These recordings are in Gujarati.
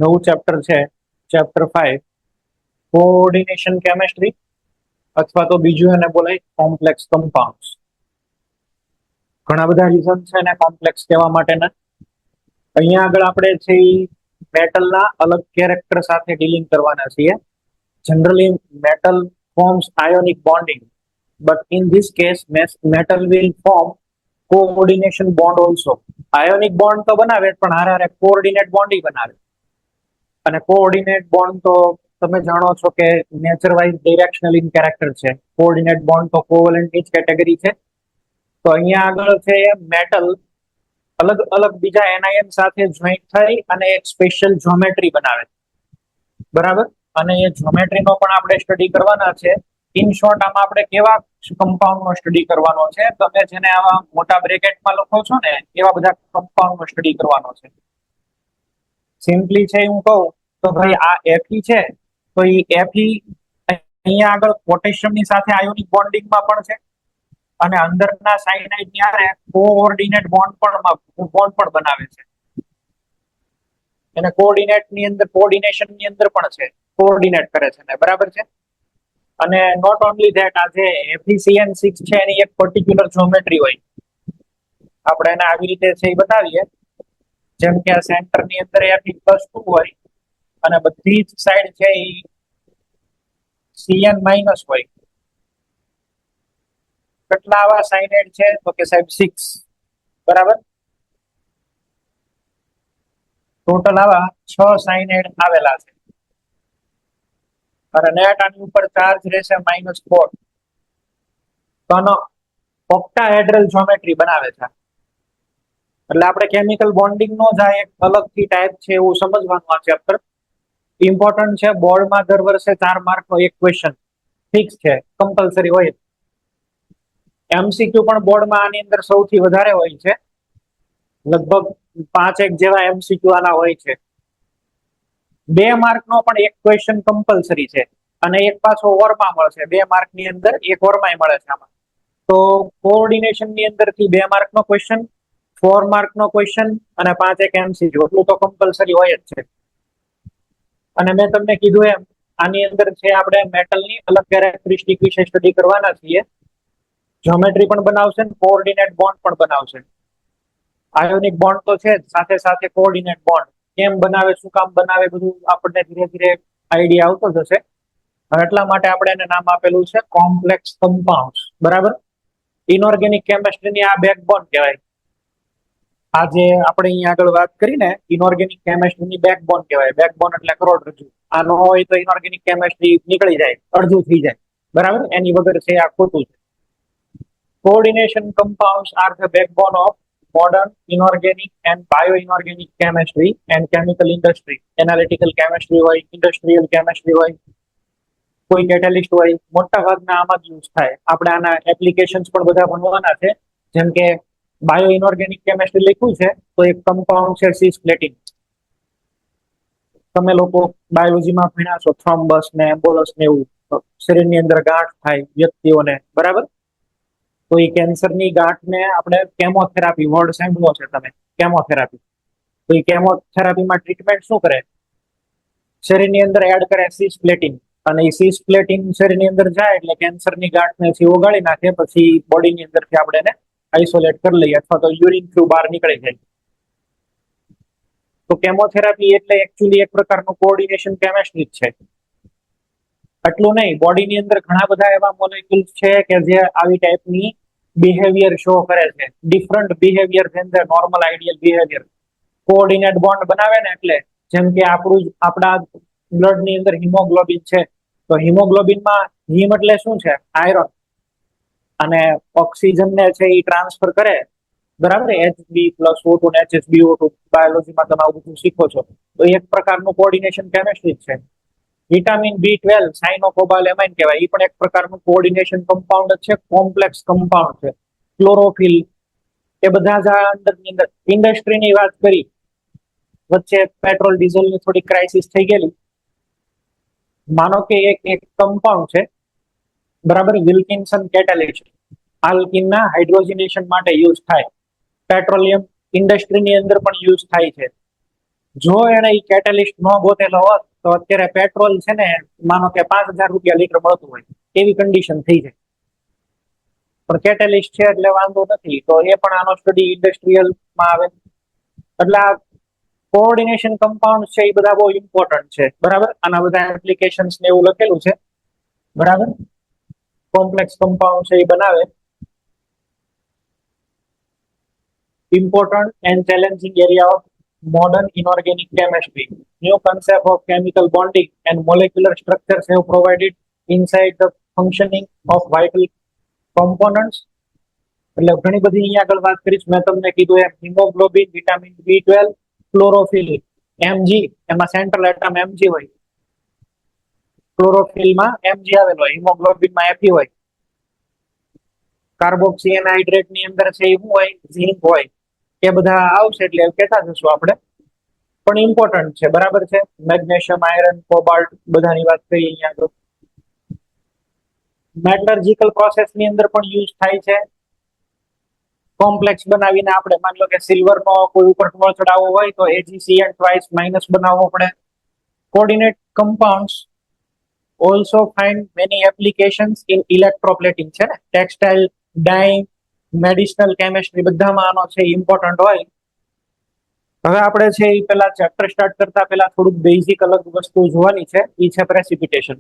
નવું ચેપ્ટર છે, ચેપ્ટર 5 કોઓર્ડિનેશન કેમેસ્ટ્રી, અથવા તો બીજું એને બોલાય કોમ્પ્લેક્સ કમ્પાઉન્ડ્સ. ઘણા બધા રીઝન છે એને કોમ્પ્લેક્સ કહેવા માટેના. અહીંયા આગળ આપણે છે મેટલના અલગ કેરેક્ટર સાથે ડીલિંગ કરવાના છીએ. Generally metal forms ionic bonding, but in this case metal will form coordination bond also. Ionic bond તો બનાવે પણ હારે કોઓર્ડિનેટ બોન્ડ બનાવે. અને કોઓર્ડિનેટ બોન્ડ તો તમે જાણો છો કે nature wise directional in character છે. કોઓર્ડિનેટ બોન્ડ તો કોવેલેન્ટ ની જ કેટેગરી છે. તો અહીંયા આગળ છે મેટલ અલગ અલગ બીજા એનાયન સાથે જોઈન્ટ થઈ અને એક સ્પેશિયલ જ્યોમેટ્રી બનાવે, બરાબર. અને એ જ્યોમેટ્રીનો પણ આપણે સ્ટડી કરવાના છે. ઇન શોર્ટ આમાં આપણે કેવા કમ્પાઉન્ડ નો સ્ટડી કરવાનો છે, તમે જેને આવા મોટા બ્રેકેટમાં લખો છો ને એવા બધા કમ્પાઉન્ડ નો સ્ટડી કરવાનો છે. સિમ્પલી છે હું કહું તો ભાઈ આ Fe છે, તો એ Fe અહીંયા આગળ પોટેશિયમ ની સાથે આયોનિક બોન્ડિંગમાં પણ છે, અને અંદરના સાયનાઇડ ની હારે કોઓર્ડિનેટ બોન્ડ પણ બનાવે છે. એને કોઓર્ડિનેટ ની અંદર કોઓર્ડિનેશન ની અંદર પણ છે, કોઓર્ડિનેટ કરે છે ને, બરાબર છે. અને નોટ ઓનલી ધેટ, આ જે FeCN6 છે એની એક પર્ટિક્યુલર જ્યોમેટ્રી હોય. આપણે એને આવી રીતે છે એ બતાવીએ, જેમ કે આ સેન્ટર ની અંદર Fe+2 હોય અને બધી જ સાઈડ છે એ Cn- હોય. કેટલા આવા સાઇનાઇડ છે તો કે સાહેબ 6, બરાબર. ટોટલ આવા 6 સાઇનાઇડ આવેલા છે. અને નેટ આની ઉપર ચાર્જ રહેશે -4. તો આનો ઓક્ટાહેડ્રલ જ્યોમેટ્રી બનાવે છે. એટલે આપણે કેમિકલ બોન્ડિંગ નો જ આ એક અલગથી ટાઈપ છે એવું સમજવાનું આ ચેપ્ટર. ઇમ્પોર્ટન્ટ છે, બોર્ડમાં દર વર્ષે 4 માર્કનો એક ક્વેશ્ચન ફિક્સ છે, કમ્પલસરી હોય. MCQ પણ બોર્ડમાં આની અંદર સૌથી વધારે હોય છે, લગભગ 5 જેવા MCQ આના હોય છે. 2 માર્કનો પણ એક ક્વેશ્ચન કમ્પલસરી છે, અને એક પાછો ઓવરમાં મળશે. 2 માર્કની અંદર એક ઓવરમાં મળે છે આમાં. તો કોઓર્ડિનેશન ની અંદરથી 2 માર્કનો ક્વેશ્ચન, 4 માર્કનો ક્વેશ્ચન અને 5 MCQ, એટલું તો કમ્પલસરી હોય જ છે. અને મેં તમને કીધું એમ આની અંદર છે આપણે મેટલની અલગ કેરેક્ટરિસ્ટિક વિશે સ્ટડી કરવાના છીએ. જ્યોમેટ્રી પણ બનાવશે ને કોઓર્ડિનેટ બોન્ડ પણ બનાવશે. આયોનિક બોન્ડ તો છે જ, સાથે સાથે કોઓર્ડિનેટ બોન્ડ કેમ બનાવે, શું કામ બનાવે, બધું આપણને ધીરે ધીરે આઈડિયા આવતો જશે. એટલા માટે આપણે એને નામ આપેલું છે કોમ્પ્લેક્સ કમ્પાઉન્ડ્સ, બરાબર. ઇનઓર્ગેનિક કેમેસ્ટ્રીની આ બેકબોન કહેવાય. આજે આપણે અહીંયા આગળ વાત કરીને ઇનઓર્ગેનિક કેમેસ્ટ્રીની બેકબોન કહેવાય. બેકબોન એટલે કરોડરજ્જુ. આ ન હોય તો ઇનઓર્ગેનિક કેમેસ્ટ્રી નીકળી જાય, અડધું થઈ જાય, બરાબર. એની વગર છે આ ખોટું છે. Coordination compounds are the backbone of modern inorganic and bioinorganic chemistry and chemical industry. Analytical chemistry હોય, industrial chemistry હોય, કોઈ કેટાલિસ્ટ હોય, મોટા ભાગના આમાં જ યુઝ થાય. આપણે આના એપ્લિકેશન્સ પણ બધા ભણવાના છે. જેમ કે બાયો ઇનઓર્ગેનિક કેમેસ્ટ્રી લખ્યું છે તો એક કમ્પાઉન્ડ છે સિસ્પ્લેટિન. તમે લોકો બાયોલોજીમાં ભણ્યા છો, થ્રોમ્બસ ને એમ્બોલસ ને એવું, શરીરની અંદર ગાંઠ થાય વ્યક્તિઓને, બરાબર. તો એ કેન્સરની ગાંઠને આપણે કેમોથેરાપી, વર્ડ સાંભળ્યો છે તમે, કેમોથેરાપી. તો એ કેમોથેરાપીમાં ટ્રીટમેન્ટ શું કરે, શરીરની અંદર એડ કરે સિસ્પ્લેટિન, અને એ સિસ્પ્લેટિન શરીરની અંદર જાય એટલે કેન્સરની ગાંઠને ઓગાળી નાખે. પછી બોડીની અંદરથી આપણે એને આઇસોલેટ કરી લઈએ, અથવા તો યુરિન થ્રુ બહાર નીકળી જાય. તો કેમોથેરાપી એટલે એકચ્યુઅલી એક પ્રકારનું કોઓર્ડિનેશન કેમેસ્ટ્રી છે. એટલું નહીં, બોડીની અંદર ઘણા બધા એવા મોલેક્યુલ્સ છે કે જે આવી ટાઈપની બિહેવિયર શો કરે છે, different behaviour than the normal ideal behaviour. Coordinate bond બનાવે ને એટલે, જેમ કે આપણા બ્લડની અંદર હિમોગ્લોબિન છે, તો હિમોગ્લોબિનમાં હિમ એટલે શું છે, આયરન, અને ઓક્સિજનને છે એ ટ્રાન્સફર કરે, બરાબર. Hb+O2 ને HSbO2, બાયોલોજીમાં તમે આવું બધું શીખો છો. તો એક પ્રકારનું કોઓર્ડિનેશન કેમેસ્ટ્રી છે. વિટામિન B12 સાયનોકોબાલેમાઇન કહેવાય, એ પણ એક પ્રકારનું કોઓર્ડિનેશન કમ્પાઉન્ડ છે, કોમ્પ્લેક્સ કમ્પાઉન્ડ છે. ક્લોરોફિલ, એ બધા જ આ અંદરની અંદર. ઇન્ડસ્ટ્રીની વાત કરી, વચ્ચે પેટ્રોલ ડીઝલની થોડી ક્રાઇસિસ થઈ ગયેલી. માનો કે એક કમ્પાઉન્ડ છે, બરાબર, વિલ્કિન્સન કેટાલિસ્ટ, આલ્કિનના હાઇડ્રોજનેશન માટે યુઝ થાય. પેટ્રોલિયમ ઇન્ડસ્ટ્રીની અંદર પણ યુઝ થાય છે. જો એને ઈ કેટેલિસ્ટ ન ગોતેલો હોત તો અત્યારે પેટ્રોલ છે ને માનો કે 5,000 રૂપિયા લીટર મળતું હોય એવી કન્ડિશન થઈ જાય. પણ કેટેલિસ્ટ છે એટલે વાંધો નથી, તો એ પણ આનો સ્ટડી ઇન્ડસ્ટ્રીયલ માં આવે. એટલે આ કોઓર્ડિનેશન કમ્પાઉન્ડ છે એ બધા બહુ ઇમ્પોર્ટન્ટ છે, બરાબર. આના બધા એપ્લિકેશન્સ ને એવું લખેલું છે, બરાબર. કોમ્પ્લેક્સ કમ્પાઉન્ડ છે એ બનાવે. Important and challenging area of modern inorganic chemistry. New concept of chemical bonding and molecular structures have provided insight the functioning of vital components. એટલે ઘણી બધી અહીંયા આગળ વાત કરીશ. મેં તમને કીધું એમ haemoglobin, vitamin B12, chlorophyll, Mg, એમાં સેન્ટ્રલ એટમ Mg હોય, ક્લોરોફિલમાં Mg આવેલો હોય, હિમોગ્લોબિનમાં Fe હોય, કાર્બોક્સી એનહાઇડ્રેટ ની અંદર છે એ શું હોય, ઝિંક હોય. એ બધા આવશે એટલે કહેતા જશું આપણે, પણ ઇમ્પોર્ટન્ટ છે, બરાબર છે. મેગ્નેશિયમ, આયરન, કોબાલ્ટ બધાની વાત કરી અહીંયા તો. મેટલર્જિકલ પ્રોસેસ ની અંદર પણ યુઝ થાય છે. કોમ્પ્લેક્સ બનાવીને આપણે માની લો કે સિલ્વર નો કોઈ ઉપર ટોળ ચડાવવો હોય તો AgCl ટ્વાઇસ માઇનસ બનાવવો પડે. Coordinate compounds also find many applications in electroplating છે ને, ટેક્સટાઇલ, ડાઇંગ, મેડિસિનલ કેમિસ્ટ્રી બધામાં આનો છે ઇમ્પોર્ટન્ટ હોય. હવે આપણે છે એ પેલા ચેપ્ટર સ્ટાર્ટ કરતા પહેલા થોડુંક બેઝિક અલગ વસ્તુ જોવાની છે, એ છે પ્રેસિપિટેશન.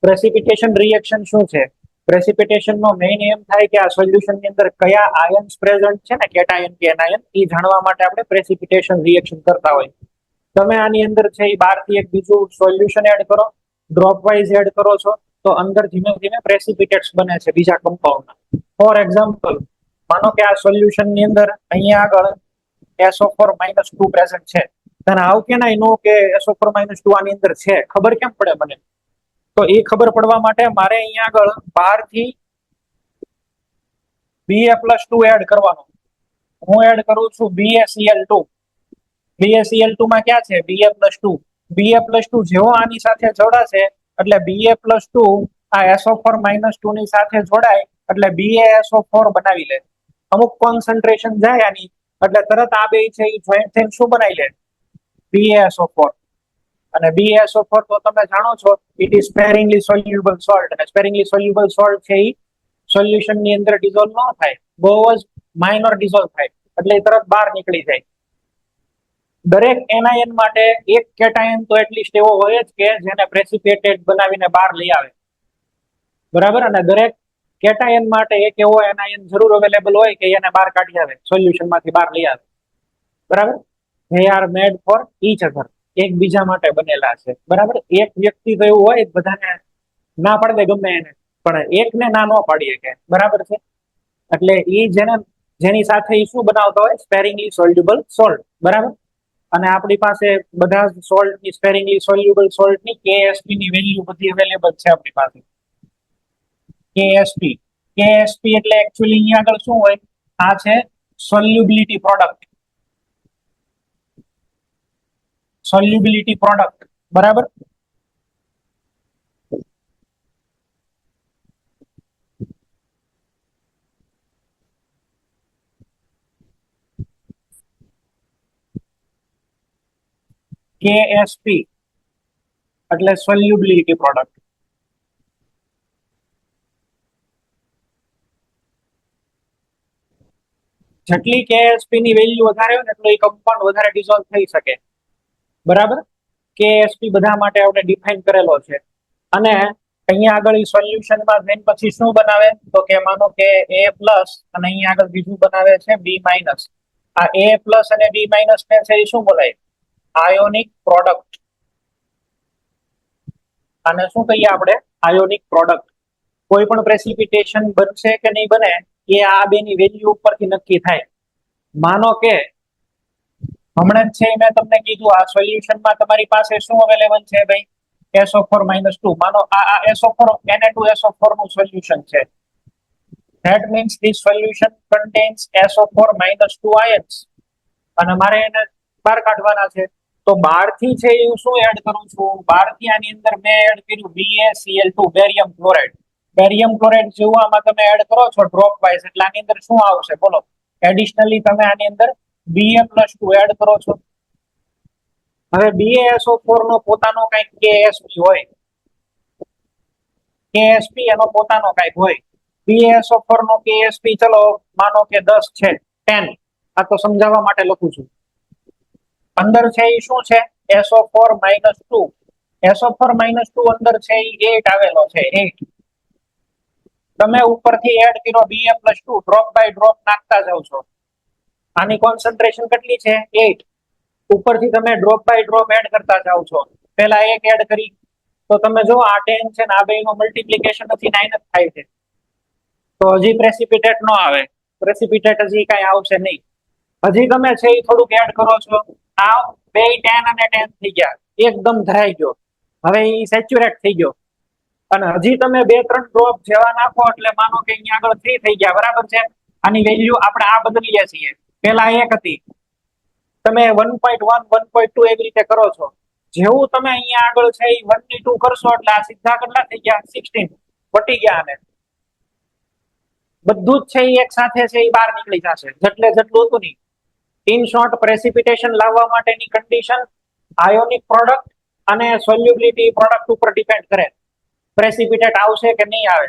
પ્રેસિપિટેશન રિએક્શન શું છે? પ્રેસિપિટેશન નો મેઇન એમ થાય કે આ સોલ્યુશન ની અંદર કયા આયન્સ પ્રેઝન્ટ છે ને, કેટાયન કે એનાયન, એ જાણવા માટે આપણે પ્રેસિપિટેશન રિએક્શન કરતા હોય. તમે આની અંદર છે એ બહારથી એક બીજું સોલ્યુશન એડ કરો, ડ્રોપ વાઇઝ એડ કરો છો તો અંદર ધીમે ધીમે પ્રેસિપિટેટ્સ બને છે બીજા કમ્પાઉન્ડના. ફોર એક્ઝામ્પલ, માનો કે આ સોલ્યુશન ની અંદર અહીંયા આગળ SO4-2 પ્રેઝન્ટ છે. તને આવ કે ના નો કે SO4-2 આની અંદર છે, ખબર કેમ પડે મને? તો એ ખબર પડવા માટે મારે અહીંયા આગળ બહારથી Ba+2 એડ કરવાનો. હું એડ કરું છું BaCl2. BaCl2 માં ક્યાં છે? Ba+2. Ba+2 જેવો આની સાથે જોડાશે એટલે Ba+2 આ SO4-2 ની સાથે જોડાય એટલે BaSO4 બનાવી લે. અમુક કોન્સન્ટ્રેશન જાય આની એટલે તરત આ બે છે એ જોઈન્ટ થઈને શું બનાવી લે? BaSO4. અને BaSO4 તો તમે જાણો છો ઇટ ઇઝ સ્પેરિંગલી સોલ્યુબલ સોલ્ટ, અને સ્પેરિંગલી સોલ્યુબલ સોલ્ટ છે એ સોલ્યુશન ની અંદર ડિઝોલ્વ ન થાય, બહુ જ માઇનોર ડિઝોલ્વ થાય એટલે તરત બહાર નીકળી જાય. દરેક એનાયન માટે એક કેટાયન તો એટલીસ્ટ એવો હોય જ કે જેને પ્રેસિપિટેટ બનાવીને બહાર લઈ આવે, બરાબર. અને દરેક કેટાયન માટે એક એવો એનાયન જરૂર અવેલેબલ હોય કે એને બહાર કાઢી આવે, સોલ્યુશન માંથી બહાર લઈ આવે, બરાબર. they are made for each other, એકબીજા માટે બનેલા છે, બરાબર. એક વ્યક્તિ તો એવું હોય બધાને ના પાડી દે ગમે એને, પણ એકને ના ન પાડીએ કે, બરાબર છે. એટલે એ જેની સાથે એ શું બનાવતો હોય? સ્પેરિંગલી સોલ્યુબલ સોલ્ટ, બરાબર. અને આપણી પાસે બધા સોલ્ટ ની સ્પેરિંગલી સોલ્યુબલ સોલ્ટ ની KSP ની વેલ્યુ બધી અવેલેબલ છે આપણી પાસે. KSP એટલે એકચ્યુઅલી અહીંયા આગળ શું હોય? આ છે સોલ્યુબિલિટી પ્રોડક્ટ, સોલ્યુબિલિટી પ્રોડક્ટ, બરાબર. KSP એટલે સોલ્યુબિલિટી પ્રોડક્ટ. જેટલી KSP ની વેલ્યુ વધારે હોય ને એટલો એ કમ્પાઉન્ડ વધારે ડિઝોલ્વ થઈ શકે, બરાબર. KSP બધા માટે આપણે ડિફાઇન કરેલો છે. અને અહીંયા આગળ સોલ્યુશનમાં જઈને પછી શું બનાવે? તો કે માનો કે A+ અને અહીંયા આગળ બીજું બનાવે છે B-. આ A+ અને B- ને છે એ શું બોલાય? Ionic product. આને શું કહીએ આપણે? Ionic product. કોઈ પણ પ્રેસિપિટેશન બનશે કે નહીં બને એ આ બેની વેલ્યુ ઉપરથી નક્કી થાય. માનો કે હમણાં જ છે મેં તમને કીધું આ સોલ્યુશનમાં તમારી પાસે શું અવેલેબલ છે ભાઈ? SO4-2. માનો આ SO4 Na2SO4 નું સોલ્યુશન છે. that means this solution contains SO4-2 ions. અને મારે એને બહાર કાઢવાના છે તો બહારથી છે હું શું એડ કરું છું? બહારથી આની અંદર મેં એડ કર્યું BaCl2, barium chloride. Barium chloride જેવું આમાં તમે એડ કરો છો ડ્રોપ વાઇઝ એટલે આની અંદર શું આવશે બોલો? એડિશનલી તમે આની અંદર Ba+2 એડ કરો છો. હવે BaSO4 નો પોતાનો કઈક KSP હોય, KSP એનો પોતાનો કઈક હોય. BaSO4 નો KSP ચલો માનો કે 10 છે, 10. આ તો સમજાવવા માટે લખું છું. અંદર છે એ શું છે? SO4 -2. SO4 -2 અંદર છે એ 8 આવેલો છે, 8. તમે ઉપરથી એડ કર્યો Ba+2, ડ્રોપ બાય ડ્રોપ નાખતા જાવ છો. આની કોન્સન્ટ્રેશન કેટલી છે? 8. ઉપરથી તમે ડ્રોપ બાય ડ્રોપ એડ કરતા જાવ છો. પહેલા 1 એડ કરી તો તમે જો આ 10 છે ને આ બેનો મલ્ટીપ્લિકેશન થી 9 જ થાય છે. તો હજી પ્રેસિપિટેટ નો આવે, પ્રેસિપિટેટ હજી કઈ આવશે નહીં. હજી તમે છે એ થોડુંક એડ કરો છો, આ બે 10 અને 10 થઈ ગયા, એકદમ ધરાઈ ગયો. હવે એ સેચ્યુરેટ થઈ ગયો અને હજી તમે 2-3 ડ્રોપ જેવા નાખો એટલે માનો કે અહીંયા આગળ 3 થઈ ગયા, બરાબર છે. આની વેલ્યુ આપણે આ બદલીએ છીએ, પેલા 1 હતી, તમે 1.1 1.2 એવી રીતે કરો છો. જેવું તમે અહીંયા આગળ છે એ 1 ની 2 કરશો એટલે આ સીધા કેટલા થઈ ગયા? 16 વટી ગયા. અને બધું જ છે એ એક સાથે છે એ બહાર નીકળી જશે, જેટલું હતું નહીં. ઇન શોર્ટ, પ્રેસિપિટેશન લાવવા માટેની કન્ડિશન આયોનિક પ્રોડક્ટ અને સોલ્યુબિલિટી પ્રોડક્ટ ઉપર ડિપેન્ડ કરે. પ્રેસિપિટેટ આવશે કે નહીં આવે.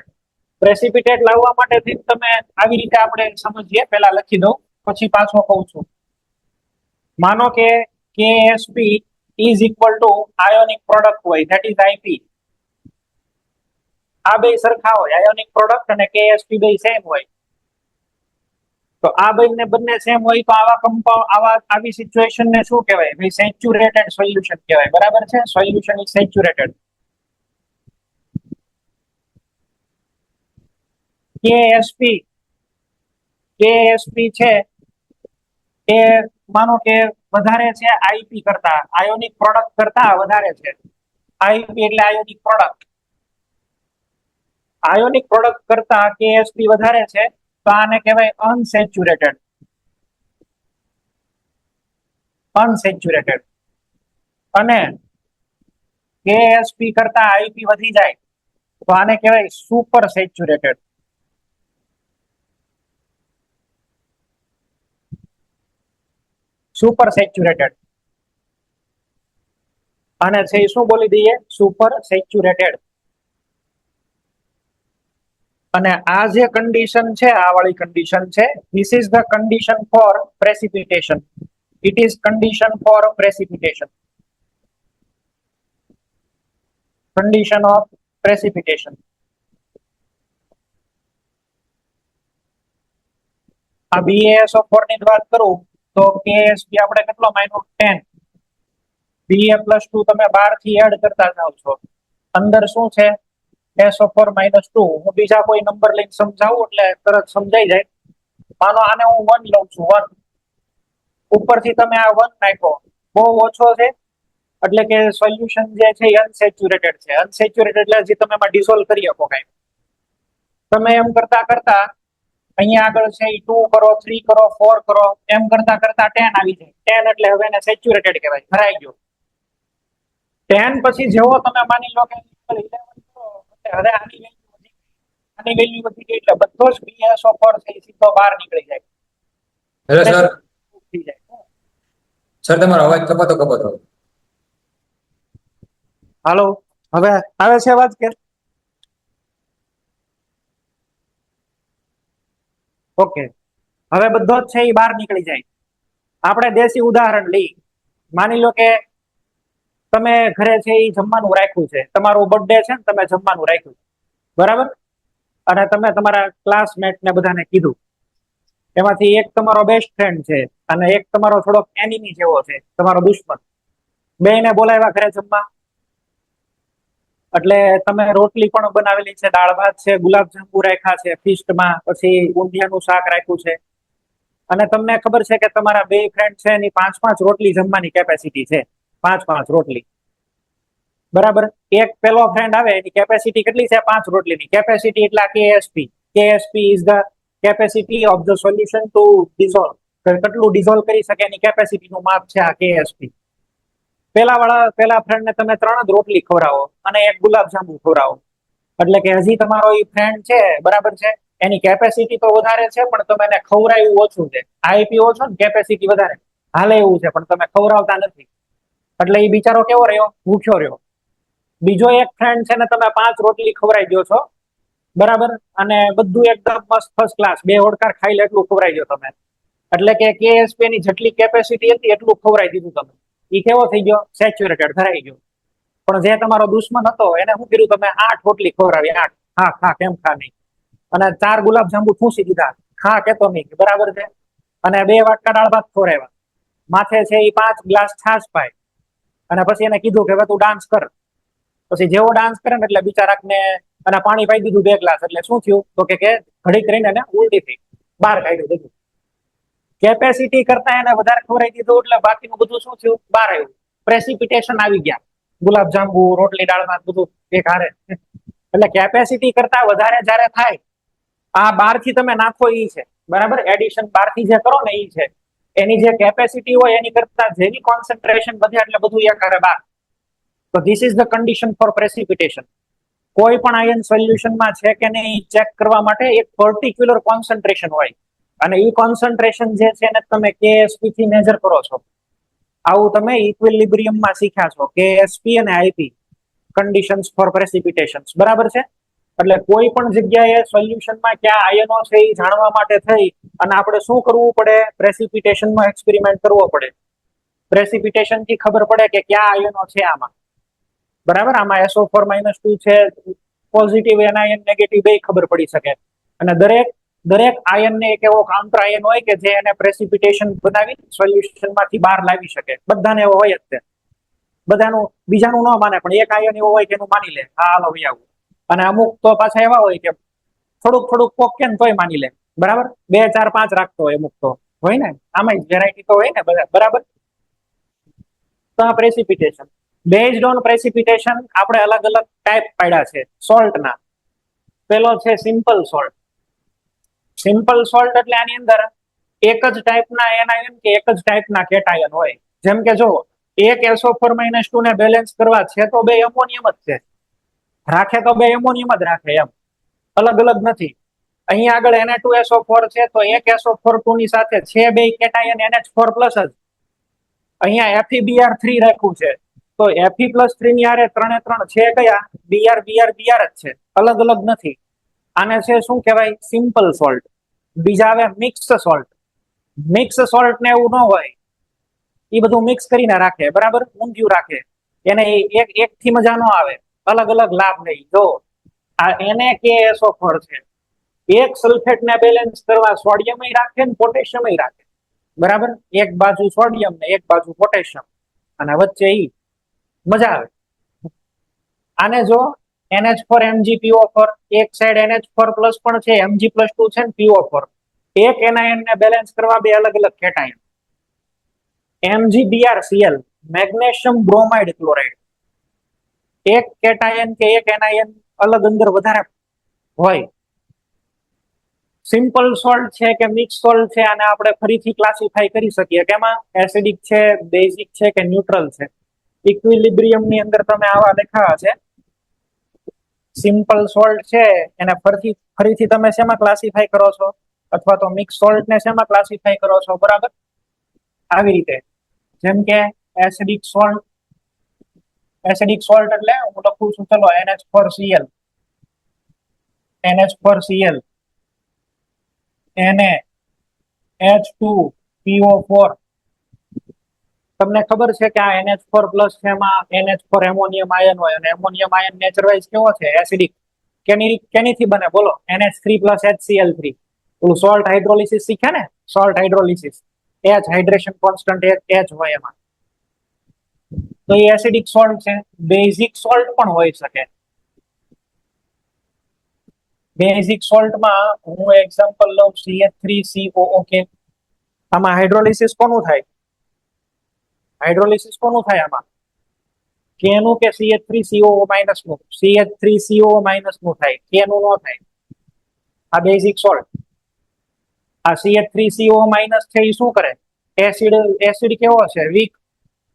પ્રેસિપિટેટ લાવવા માટે તમે આવી રીતે આપણે સમજીએ, પહેલા લખી દઉં પછી પાછો કહું છું. માનો કે KSP is equal to ionic product હોય, ધેટ ઇઝ IP. આ બે સરખા હોય, આયોનિક પ્રોડક્ટ અને KSP બે સેમ હોય. તો આ બંને સેમ હોય તો આવી સિચ્યુએશન ને શું કહેવાય? ભાઈ સેચ્યુરેટેડ સોલ્યુશન કહેવાય, બરાબર છે. Solution is saturated. KSP છે એ માનો કે વધારે છે IP કરતા, આયોનિક પ્રોડક્ટ કરતા વધારે છે. IP એટલે આયોનિક પ્રોડક્ટ. આયોનિક પ્રોડક્ટ કરતા KSP વધારે છે તો આને કહેવાય અનસેચ્યુરેટેડ. અને KSP કરતા IP વધી જાય તો આને કહેવાય સુપર સેચ્યુરેટેડ. Super saturated. અને છે શું બોલી દઈએ? Super saturated. અને આ જે કન્ડિશન છે, આ વાળી કન્ડિશન છે, this is the condition for precipitation. It is condition for precipitation. Condition of precipitation. આ BaSO4 ની વાત કરું તો KSP આપણે કેટલો માન્યો? 10. Ba+2 તમે 12 થી એડ કરતા જાવ છો. અંદર શું છે? SO4 -2. હું બીજા કોઈ નંબર લઈને સમજાવું એટલે તરત સમજાઈ જાય. માનો આને હું 1 લઉં છું, 1. ઉપરથી તમે આ 1 નાખો, બહુ ઓછો છે એટલે કે સોલ્યુશન જે છે એ અનસેચ્યુરેટેડ છે. અનસેચ્યુરેટેડ એટલે હજી તમે એમાં ડિસોલ્વ કરી શકો કઈ. તમે એમ કરતા કરતા અહીંયા આગળ છે 2 કરો, 3 કરો, 4 કરો, એમ કરતા કરતા 10 આવી જાય. 10 એટલે હવે એને સેચ્યુરેટેડ કહેવાય, ભરાઈ ગયો. 10 પછી જેવો તમે માની લો કે 11 કરો, હવે આની વેલ્યુ વધી ગઈ એટલે બધો જ BaSO4 છે સીધો બહાર નીકળી જાય. હેલો સર, તમારો અવાજ કપાતો. હાલો, હવે આવે છે અવાજ કે? ઓકે. હવે બધો જ છે એ બહાર નીકળી જાય. આપણે દેશી ઉદાહરણ લઈ. માની લો કે તમે ઘરે છે એ જમવાનું રાખ્યું છે, તમારું બર્થડે છે ને, તમે જમવાનું રાખ્યું, બરાબર. અને તમે તમારા ક્લાસમેટ ને બધાને કીધું. એમાંથી એક તમારો બેસ્ટ ફ્રેન્ડ છે અને એક તમારો થોડોક એનિમી જેવો છે, તમારો દુશ્મન. બેને બોલાવ્યા ઘરે જમવા. એટલે તમે રોટલી પણ બનાવેલી છે, દાળ ભાત છે, ગુલાબજાંબુ રાખ્યા છે ફીસ્ટમાં, પછી ઊંધિયાનું શાક રાખ્યું છે. અને તમને ખબર છે કે તમારા બે ફ્રેન્ડ છે એની 5-5 રોટલી જમવાની કેપેસિટી છે. 5-5 રોટલી, બરાબર. એક પેલો ફ્રેન્ડ આવે એની કેપેસિટી કેટલી છે? 5 રોટલીની કેપેસિટી. એટલે KSP is the capacity of the solution two dissolve. કેટલું ડિઝોલ્વ કરી શકે એની કેપેસિટીનું માપ છે આ KSP. પેલા ફ્રેન્ડને તમે 3 જ રોટલી ખવડાવો અને એક ગુલાબજાંબુ ખવડાવો, એટલે કે હજી તમારો એ ફ્રેન્ડ છે, બરાબર છે, એની કેપેસિટી તો વધારે છે પણ તમે એને ખવડાવ્યું ઓછું છે. IP ઓછો ને કેપેસિટી વધારે, હાલે એવું છે પણ તમે ખવડાવતા નથી. એટલે એ બિચારો કેવો રહ્યો? ભૂખ્યો રહ્યો. બીજો એક ફ્રેન્ડ છે ને તમે 5 રોટલી ખવડાવી દો છો, બરાબર, અને બધું એકદમ મસ્ત ફર્સ્ટ ક્લાસ, 2 ઓડકાર ખાઈ લે એટલું ખવડાવી દો તમે. એટલે કે KSP ની જેટલી કેપેસિટી હતી એટલું ખવડાવી દીધું તમે. એ કેવો થઈ ગયો? સેચ્યુરેટેડ, ધરાઈ ગયો. પણ જે તમારો દુશ્મન હતો એને શું કર્યું? તમે 8 રોટલી ખવડાવી, 8. ખા ખા, કેમ ખા નહીં. અને 4 ગુલાબજાંબુ ઠૂંસી દીધા, ખા કેતો નહીં, બરાબર છે. અને 2 વાટકા દાળ ભાત ખવડાવ્યા. માથે છે એ 5 ગ્લાસ છાશ પાય. અને પછી એને કીધું કે હવે તું ડાન્સ કર. પછી જેવો ડાન્સ કરે ને એટલે બિચારાકને અને પાણી પાઈ દીધું 2 ગ્લાસ. એટલે શું થયું? તો કે ઘડીક રહીને એને ઉલટી થઈ, બહાર કાઢ્યું બધું. કેપેસિટી કરતા એને વધારે ખવડાવી દીધું એટલે બાકીનું બધું શું થયું? બહાર આવ્યું. પ્રેસિપિટેશન આવી ગયા. ગુલાબજાંબુ, રોટલી, દાળ ભાત બધું એક હારે. એટલે કેપેસિટી કરતા વધારે જયારે થાય, આ 12 થી તમે નાખો ઈ છે, બરાબર, એડિશન 12 થી જે કરો ને ઈ છે. એની જે કેપેસિટી હોય એની કરતા જેની કોન્સન્ટ્રેશન વધે એટલે બધું એક હારે 12. તો this is the condition for precipitation. કોઈ પણ આયન સોલ્યુશનમાં છે કે નહીં ચેક કરવા માટે એક પર્ટિક્યુલર કોન્સન્ટ્રેશન હોય, અને એ કોન્સન્ટ્રેશન જે છે એને તમે KSP થી મેજર કરો છો. આવું તમે ઇક્વિલિબ્રિયમમાં શીખ્યા છો, KSP અને IP, કન્ડિશન્સ ફોર પ્રેસિપિટેશન્સ, બરાબર છે. એટલે કોઈ પણ જગ્યાએ સોલ્યુશનમાં ક્યાં આયનો છે એ જાણવા માટે થઈ અને આપણે શું કરવું પડે? પ્રેસિપિટેશનમાં એક્સપેરિમેન્ટ કરવો પડે. પ્રેસિપિટેશન થી ખબર પડે કે ક્યાં આયનો છે આમાં, બરાબર. આમાં SO4-2 છે, પોઝિટિવ એનાયન, નેગેટિવ, બે ખબર પડી શકે. અને દરેક આયનને એક એવો કાઉન્ટર આયન હોય કે જે એને પ્રેસિપિટેશન બનાવી સોલ્યુશનમાંથી બહાર લાવી શકે. બધાને એવો હોય જ તે. બધાનું બીજાનું ન માને, પણ એક આયન એવો હોય કે એનું માની લે, હા હાલો ભાઈ આવું. અને અમુક તો પાછા એવા હોય કે થોડુંક પોકે ને તોય માની લે, બરાબર. 2, 4, 5 રાખતો હોય અમુક તો હોય ને, આમાં વેરાયટી તો હોય ને બધા, બરાબર. તો આ પ્રેસિપિટેશન. બેઝડ ઓન પ્રેસિપિટેશન આપણે અલગ અલગ ટાઈપ પાડ્યા છે સોલ્ટના. પેલો છે સિમ્પલ સોલ્ટ. સિમ્પલ સોલ્ટ એટલે આની અંદર એક જ ટાઈપના એનાયન કે એક જ ટાઈપના કેટાયન હોય. જેમ કે જો એક SO4-2 ને બેલેન્સ કરવા છે તો 2 એમોનિયમ જ છે, રાખે તો 2 એમોનિયમ જ રાખે, એમ અલગ અલગ નથી. અહીં આગળ Na2SO4 છે તો એક SO4 ની સાથે છે 2 કેટાયન NH4+ જ. અહીંયા FeBr3 રાખ્યું છે તો Fe+3 ની આરે 3 3 છે કયા? Br Br Br જ છે, અલગ અલગ નથી. આને છે શું કહેવાય? Simple salt. બીજા આવે મિક્સ સોલ્ટ. મિક્સ સોલ્ટ ને એવું ન હોય, એ બધું મિક્સ કરીને રાખે, બરાબર, ઊંધિયું રાખે. એને એક થી મજા ન આવે, અલગ અલગ લાભ નહીં. જો આ NaKSO4 છે, એક સલ્ફેટ ને બેલેન્સ કરવા સોડિયમ રાખે ને પોટેશિયમ રાખે, બરાબર. એક બાજુ સોડિયમ ને એક બાજુ પોટેશિયમ, અને વચ્ચે ઈ મજા આવે. આને જો NH4 MgPO4, એક સાઈડ NH4+ પણ છે, Mg+2 છે ને PO4. એક એનાયન ને બેલેન્સ કરવા 2 અલગ અલગ cation. MgBrCl, magnesium bromide chloride. એક કેટાયન કે એક એનાયન અલગ અંદર વધારે હોય. સિમ્પલ સોલ્ટ છે કે મિક્સ સોલ્ટ છે, આને આપણે ફરીથી ક્લાસિફાઈ કરી શકીએ કે એમાં એસિડિક છે, બેઝિક છે કે ન્યુટ્રલ છે. ઇક્વિલિબ્રિયમ ની અંદર તમે આવા દેખાવા છે. સિમ્પલ સોલ્ટ છે એને ફરીથી તમે શેમાં ક્લાસિફાઈ કરો છો? અથવા તો મિક્સ સોલ્ટ ને શેમાં ક્લાસિફાઈ કરો છો? બરાબર, આવી રીતે. જેમ કે એસિડિક સોલ્ટ. એસિડિક સોલ્ટ એટલે હું લખું છું, ચલો, NH4Cl, NH4Cl, NaH2PO4. તમને ખબર છે કે આ NH4+ છે, એમાં NH4 એમોનિયમ આયન હોય, અને એમોનિયમ આયન નેચર વાઇઝ કેવો છે? એસિડિક. કેનીથી બને બોલો? NH3+HCl3. ઓલું સોલ્ટ હાઇડ્રોલિસિસ શીખ્યા ને? Salt hydrolysis, H hydration constant H હોય એમાં. તો એ એસિડિક સોલ્ટ છે. બેઝિક સોલ્ટ પણ હોઈ શકે. બેઝિક સોલ્ટમાં હું એક્ઝામ્પલ લઉં, CH3COOK. આમાં હાઇડ્રોલિસિસ કોનું થાય? હાઇડ્રોલિસિસ કોનું થાય આમાં? કેનું કે CH3COO- નું? CH3COO- નું થાય, કેનું ન થાય. આ બેઝિક સોલ્ટ. આ CH3COO- છે એ શું કરે? એસિડ કેવો છે? વીક.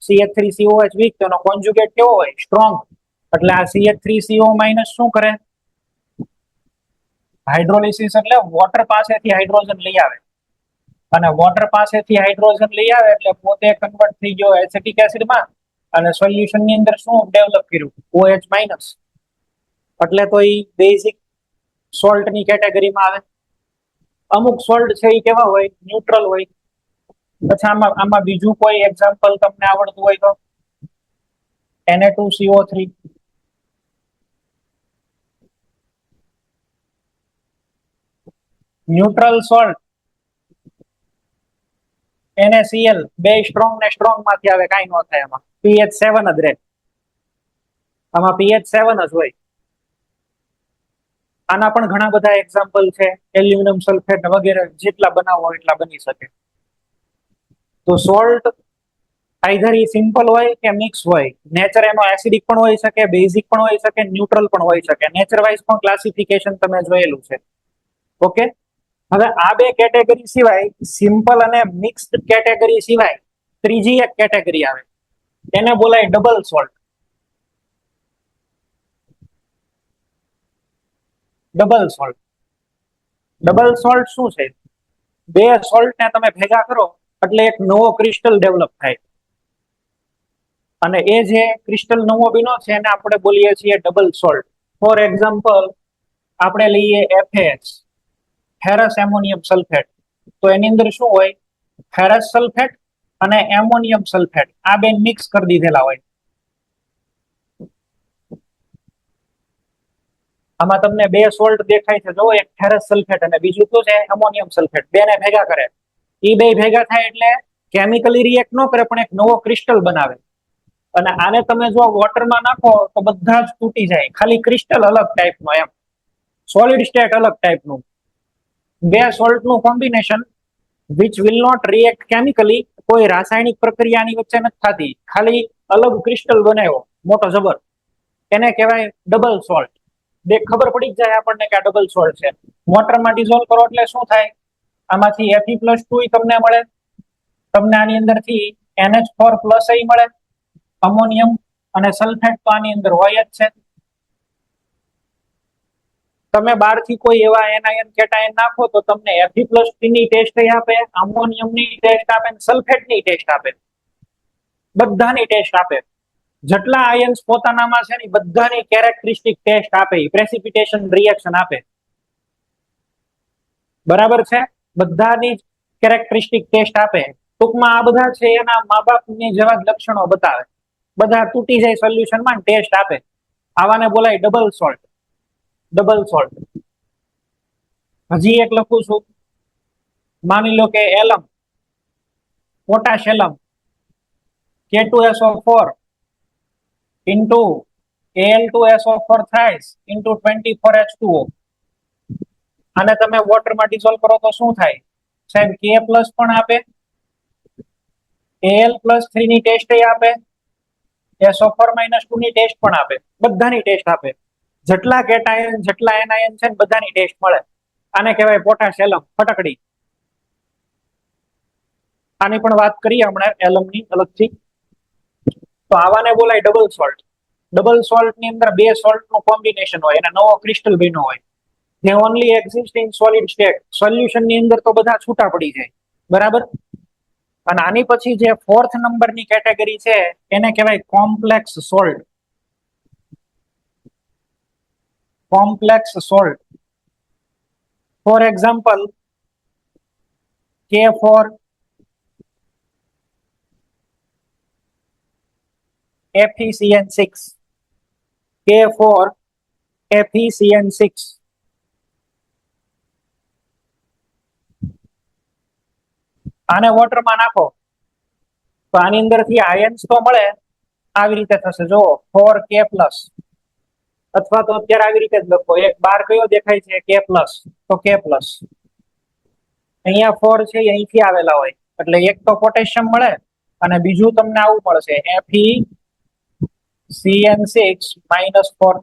CH3COH વીક, તો એનો કોન્જ્યુગેટ કેવો હોય? સ્ટ્રોંગ. એટલે આ CH3COO- શું કરે? હાઇડ્રોલિસિસ એટલે વોટર પાસેથી હાઇડ્રોજન લઈ આવે, અને વોટર પાસેથી હાઇડ્રોજન લઈ આવે એટલે પોતે કન્વર્ટ થઈ ગયો એસિટિક એસિડમાં, અને સોલ્યુશન ની અંદર શું ડેવલપ કર્યું? OH minus. એટલે તો એ બેઝિક સોલ્ટ ની કેટેગરીમાં આવે. અમુક સોલ્ટ છે એ કેવા હોય? ન્યુટ્રલ હોય. પછી આમાં બીજું કોઈ એક્ઝામ્પલ તમને આવડતું હોય તો Na2CO3. ન્યુટ્રલ સોલ્ટ NaCl બે સ્ટ્રોંગ ને સ્ટ્રોંગ માંથી આવે, કાંઈ ન થાય. એમાં pH7 જ રહે. આમાં pH7 જ હોય. આના પણ ઘણા બધા એક્ઝામ્પલ છે. એલ્યુમિનિયમ સલ્ફેટ વગેરે જેટલા બનાવવા હોય એટલા બની શકે. તો સોલ્ટ આઈધર ઈ સિમ્પલ હોય કે મિક્સ હોય. નેચર એનો એસિડિક પણ હોઈ શકે, બેઝિક પણ હોઈ શકે, ન્યુટ્રલ પણ હોઈ શકે. નેચર વાઇઝ પણ ક્લાસિફિકેશન તમે જોયેલું છે. ઓકે, હવે આ બે કેટેગરી સિવાય, સિમ્પલ અને મિક્સ્ડ કેટેગરી સિવાય ત્રીજી એક કેટેગરી આવે, એને બોલાય double salt. Double salt. Double salt શું છે? બે સોલ્ટ ને તમે ભેગા કરો એટલે એક નવો ક્રિસ્ટલ ડેવલપ થાય. અને એ જે ક્રિસ્ટલ નવો બન્યો છે એને આપણે બોલીએ છીએ ડબલ સોલ્ટ. ફોર એક્ઝામ્પલ આપણે લઈએ FAS, ફેરસ એમોનિયમ સલ્ફેટ. તો એની અંદર શું હોય? ફેરસ સલ્ફેટ અને એમોનિયમ સલ્ફેટ આ બે મિક્સ કરી દીધેલા હોય. આમાં તમને બે સોલ્ટ દેખાય છે, જો એક ફેરસ સલ્ફેટ અને બીજું શું છે? Ammonium sulphate. બે ને ભેગા કરે, એ બે ભેગા થાય એટલે કેમિકલી રિએક્ટ ન કરે પણ એક નવો ક્રિસ્ટલ બનાવે. અને આને તમે જો વોટરમાં નાખો તો બધા જ તૂટી જાય, ખાલી ક્રિસ્ટલ અલગ ટાઈપનો, એમ સોલિડ સ્ટેટ અલગ ટાઈપનું. બે સોલ્ટનું combination which will not react chemically, કોઈ રાસાયણિક પ્રક્રિયાની વચ્ચે નથી થતી, ખાલી અલગ ક્રિસ્ટલ બનાવ્યો મોટો જબર, એને કહેવાય ડબલ સોલ્ટ. ખબર પડી જ જાય આપણને કે આ ડબલ સોલ્ટ છે. વોટરમાં ડિઝોલ્વ કરો એટલે શું થાય? આમાંથી Fe+2 તમને મળે, તમને આની અંદરથી NH4+ મળે, અમોનિયમ અને સલ્ફેટ તો આની અંદર હોય જ છે. તમે બહારથી કોઈ એવા એનાયન કેટાયન નાખો તો તમને Fe+3 ની ટેસ્ટ આપે, અમોનિયમની ટેસ્ટ આપે, સલ્ફેટની ટેસ્ટ આપે, બધાની ટેસ્ટ આપે. જેટલા આયન્સ પોતાનામાં છે ને બધાની કેરેક્ટરિસ્ટિક ટેસ્ટ આપે, પ્રેસિપિટેશન રિએક્શન આપે. બરાબર છે? બધાની કેરેક્ટરિસ્ટિક ટેસ્ટ આપે. ટૂંકમાં આ બધા છે એના મા બાપની જેવા જ લક્ષણો બતાવે. બધા તૂટી જાય સોલ્યુશનમાં, ટેસ્ટ આપે. આવાને બોલાય ડબલ સોલ્ટ. Double salt. હજી એક લખું છું. માની લો કે એલમ, potash એલમ, K2SO4 into Al2SO4 thrice into 24H2O. આને તમે વોટરમાં ડિઝોલ્વ કરો તો શું થાય? સાહેબ K+ પણ આપે, Al+3 ની ટેસ્ટ આપે, SO4-2 ની ટેસ્ટ પણ આપે, બધાની ટેસ્ટ આપે. જેટલા કેટાયન, જેટલા એનાયન છે બધાની ટેસ્ટ મળે. આને કહેવાય પોટાશ એલમ, ફટકડી. આની પણ વાત કરીએ હમણાં એલમની અલગથી. તો આવાને બોલાય ડબલ સોલ્ટ. ડબલ સોલ્ટ ની અંદર બે સોલ્ટ નું કોમ્બિનેશન હોય અને નવો ક્રિસ્ટલ બન્યો હોય. They only exist in solid state. Solution ની અંદર તો બધા છૂટા પડી જાય. બરાબર? અને આની પછી જે ફોર્થ નંબરની કેટેગરી છે એને કહેવાય complex salt. Complex salt. For example K4 FeCN6, K4 FeCN6. આને વોટરમાં નાખો તો આની અંદરથી આયન્સ તો મળે, આવી રીતે થશે. જો 4K+, અથવા તો અત્યારે આવી રીતે જ લખો. એક બાર કયો દેખાય છે? K+, તો K+. અહીંયા 4 છે અહીંથી આવેલા હોય એટલે એક તો પોટેશિયમ મળે અને બીજું તમને આવું મળશે FeCN6-4.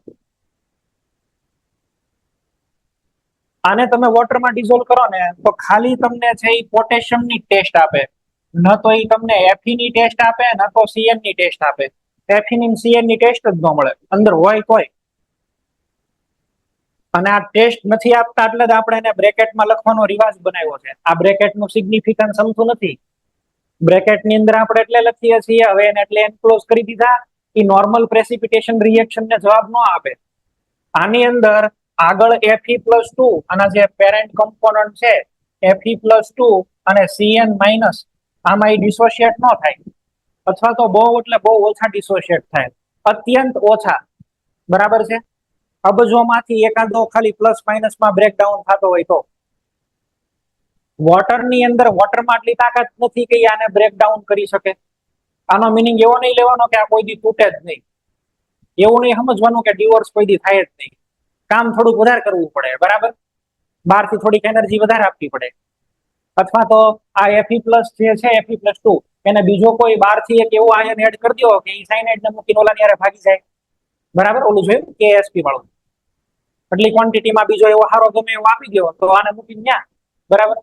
આને તમે વોટરમાં ડિઝોલ્વ કરો ને તો ખાલી તમને છે એ પોટેશિયમ ની ટેસ્ટ આપે, ન તો એ તમને Fe ની ટેસ્ટ આપે, ન તો Cn ની ટેસ્ટ આપે. Fe ની Cn ની ટેસ્ટ જ ન મળે અંદર હોય તોય. અને આ ટેસ્ટ નથી આપતા એટલે જ આપણે એને બ્રેકેટમાં લખવાનો રિવાજ બનાવ્યો છે. આ બ્રેકેટનું સિગ્નિફિકન્સ સમજતું નથી. બ્રેકેટ ની અંદર આપણે એટલે લખીએ છીએ, હવે એને એટલે એન્ક્લોઝ કરી દીધા. એ નોર્મલ પ્રેસિપિટેશન રિએક્શન ને જવાબ ન આપે. આની અંદર આગળ Fe+2 આના જે પેરેન્ટ કમ્પોનન્ટ છે Fe+2 અને Cn માઇનસ, આમાં એ ડિસોશિએટ ન થાય, અથવા તો બહુ એટલે બહુ ઓછા ડિસોશિએટ થાય, અત્યંત ઓછા. બરાબર છે? અબજોમાંથી એકાદો ખાલી પ્લસ માઇનસ માં બ્રેકડાઉન થતો હોય તો. વોટર ની અંદર વોટરમાં આટલી તાકાત નથી કે આને બ્રેકડાઉન કરી શકે. આનો મિનિંગ એવો નહીં લેવાનો કે આ કોઈ દી તૂટે જ નહીં. એવું નહીં સમજવાનું કે ડિવોર્સ કોઈ દી થાય જ નહીં. કામ થોડુંક વધારે કરવું પડે. બરાબર? બહારથી થોડીક એનર્જી વધારે આપવી પડે. અથવા તો આ Fe+ જે છે Fe+2 એને બીજો કોઈ બહારથી એક એવો આયન એડ કરી દો કે સાયનાઇડ ને મૂકીને ઓલાની હારે ભાગી જાય. બરાબર? ઓલું જોયું KSP વાળું. એટલી ક્વોન્ટિટીમાં બીજો એવો હારો ગમે એવો આપી દો તો આને મૂકીને ન્યા. બરાબર?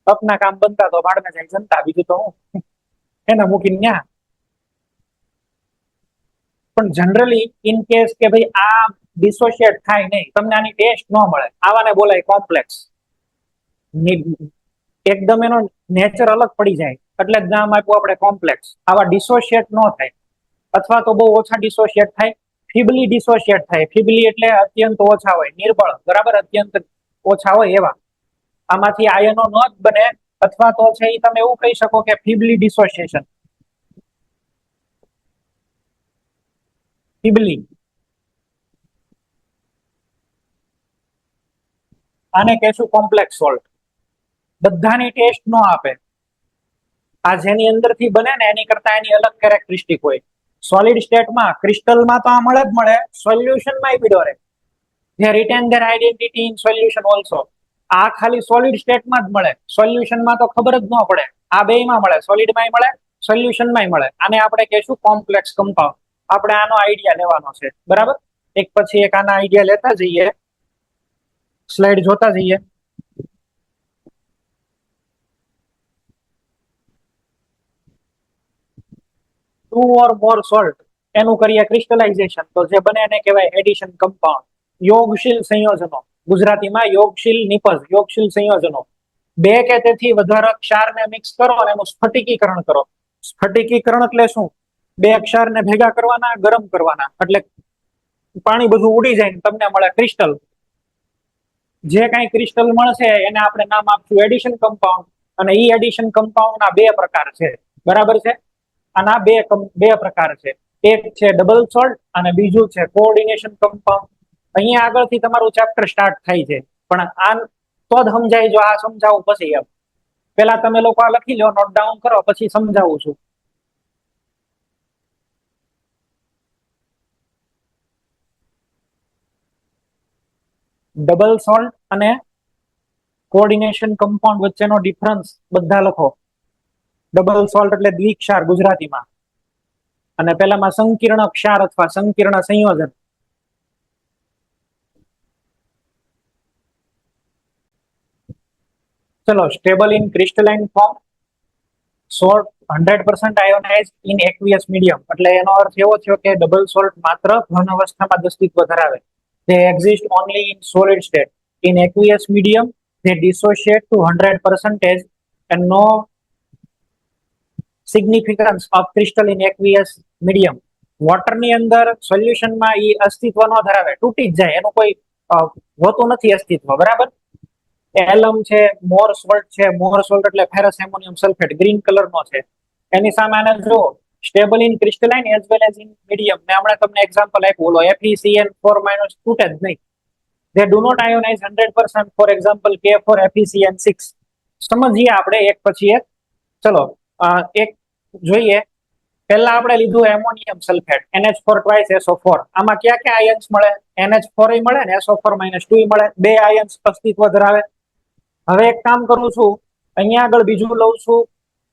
અપના કામ બનતા તો ભાડમાં જાય જનતા, બીજું તો હું એને મૂકીને ન્યા. પણ જનરલી ઇન કેસ કે ભાઈ આ ડિસોશિએટ થાય નહીં, તમને આની ટેસ્ટ ન મળે, આવાને બોલાય કોમ્પ્લેક્સ. એકદમ એનો નેચર અલગ પડી જાય એટલે જ નામ આપ્યું આપણે કોમ્પ્લેક્સ. આવા ડિસોશિએટ ન થાય, અથવા તો બહુ ઓછા ડિસોશિએટ થાય, ફીબલી ડિસોશિએટ થાય. ફીબલી એટલે અત્યંત ઓછા હોય, નિર્બળ. બરાબર? અત્યંત ઓછા હોય એવા. આમાંથી આયનો ન જ બને, અથવા તો છે એ તમે એવું કહી શકો કે ફીબલી ડિસોશિએશન. ફીબલી, આને કહેશું કોમ્પ્લેક્સ સોલ્ટ. બધાની ટેસ્ટ ન આપે. આ જેની અંદરથી બને ને એની કરતા એની અલગ કેરેક્ટરિસ્ટિક હોય. સોલિડ સ્ટેટમાં ક્રિસ્ટલમાં તો આ મળે જ મળે, સોલ્યુશનમાં પીડો રહે. they retain their identity in solution also. આ ખાલી સોલિડ સ્ટેટમાં જ મળે, સોલ્યુશનમાં તો ખબર જ ન પડે. આ બેયમાં મળે, સોલિડમાંય મળે, સોલ્યુશનમાંય મળે. આને આપણે કહીશું કોમ્પ્લેક્સ કમ્પાઉન્ડ. આપણે આનો આઈડિયા લેવાનો છે. બરાબર? એક પછી એક આના આઈડિયા લેતા જઈએ, સ્લાઇડ જોતા જઈએ. ટુ ઓર મોર સોલ્ટ, એનું કરીએ ક્રિસ્ટલાઇઝેશન, તો જે બને એને કહેવાય એડિશન કમ્પાઉન્ડ. યોગશીલ સંયોજનો, ગુજરાતીમાં યોગશીલ નિપજ, યોગશીલ સંયોજનો. બે કે તેથી વધારે ક્ષારને મિક્સ કરો અને એનું સ્ફટિકીકરણ કરો. સ્ફટિકીકરણ એટલે શું? બે ક્ષારને ભેગા કરવાના, ગરમ કરવાના, એટલે પાણી બધું ઉડી જાય ને તમને મળે ક્રિસ્ટલ. જે કાંઈ ક્રિસ્ટલ મળશે એને આપણે નામ આપશું એડિશન કમ્પાઉન્ડ. અને ઈ એડિશન કમ્પાઉન્ડના બે પ્રકાર છે. બરાબર છે? આના બે પ્રકાર છે. એક છે ડબલ સોલ્ટ અને બીજું છે કોઓર્ડિનેશન કમ્પાઉન્ડ. અહીંયા આગળથી તમારું ચેપ્ટર સ્ટાર્ટ થાય છે, પણ આ તો જ સમજાય જો આ સમજાવું પછી. એમ પેલા તમે લોકો આ લખી લો, નોટ ડાઉન કરો, પછી સમજાવું છું. ડબલ સોલ્ટ અને કોઓર્ડિનેશન કમ્પાઉન્ડ વચ્ચેનો ડિફરન્સ બધા લખો. ડબલ સોલ્ટ એટલે દ્વિક્ષાર ગુજરાતીમાં, અને પેલામાં સંકીર્ણ ક્ષાર અથવા સંકીર્ણ સંયોજન. ચલો, stable in crystalline form, salt 100% ionise in aqueous medium. એટલે એનો અર્થ એવો થયો કે ડબલ સોલ્ટ માત્ર ઘન અવસ્થામાં જ અસ્તિત્વ ધરાવે. they exist only in solid state. In aqueous medium they dissociate to 100% and no significance of crystal in aqueous medium. Water ની અંદર સોલ્યુશન માં એ અસ્તિત્વ ન ધરાવે, તૂટી જ જાય, એનું કોઈ હોતું નથી અસ્તિત્વ. બરાબર? એલમ છે, મોર સોલ્ટ છે. મોર સોલ્ટ એટલે ferrous ammonium sulphate, green colour નો છે. એની સામે આને જો stable in crystalline as well as in medium. મેં હમણાં તમને એક્ઝામ્પલ આપ્યું, ઓલો FeCN4- તૂટે જ નહીં. they do not ionize 100%, for example K4 FeCN6. સમજીએ આપણે એક પછી એક. ચલો, એક જોઈએ. પહેલા આપણે લીધું ammonium sulphate, NH4 twice SO4. આમાં ક્યાં ક્યાં આયન્સ મળે? NH4 મળે ને SO4-2 મળે. બે આયન્સ અસ્તિત્વ ધરાવે. હવે એક કામ કરું છું, અહીંયા આગળ બીજું લઉં છું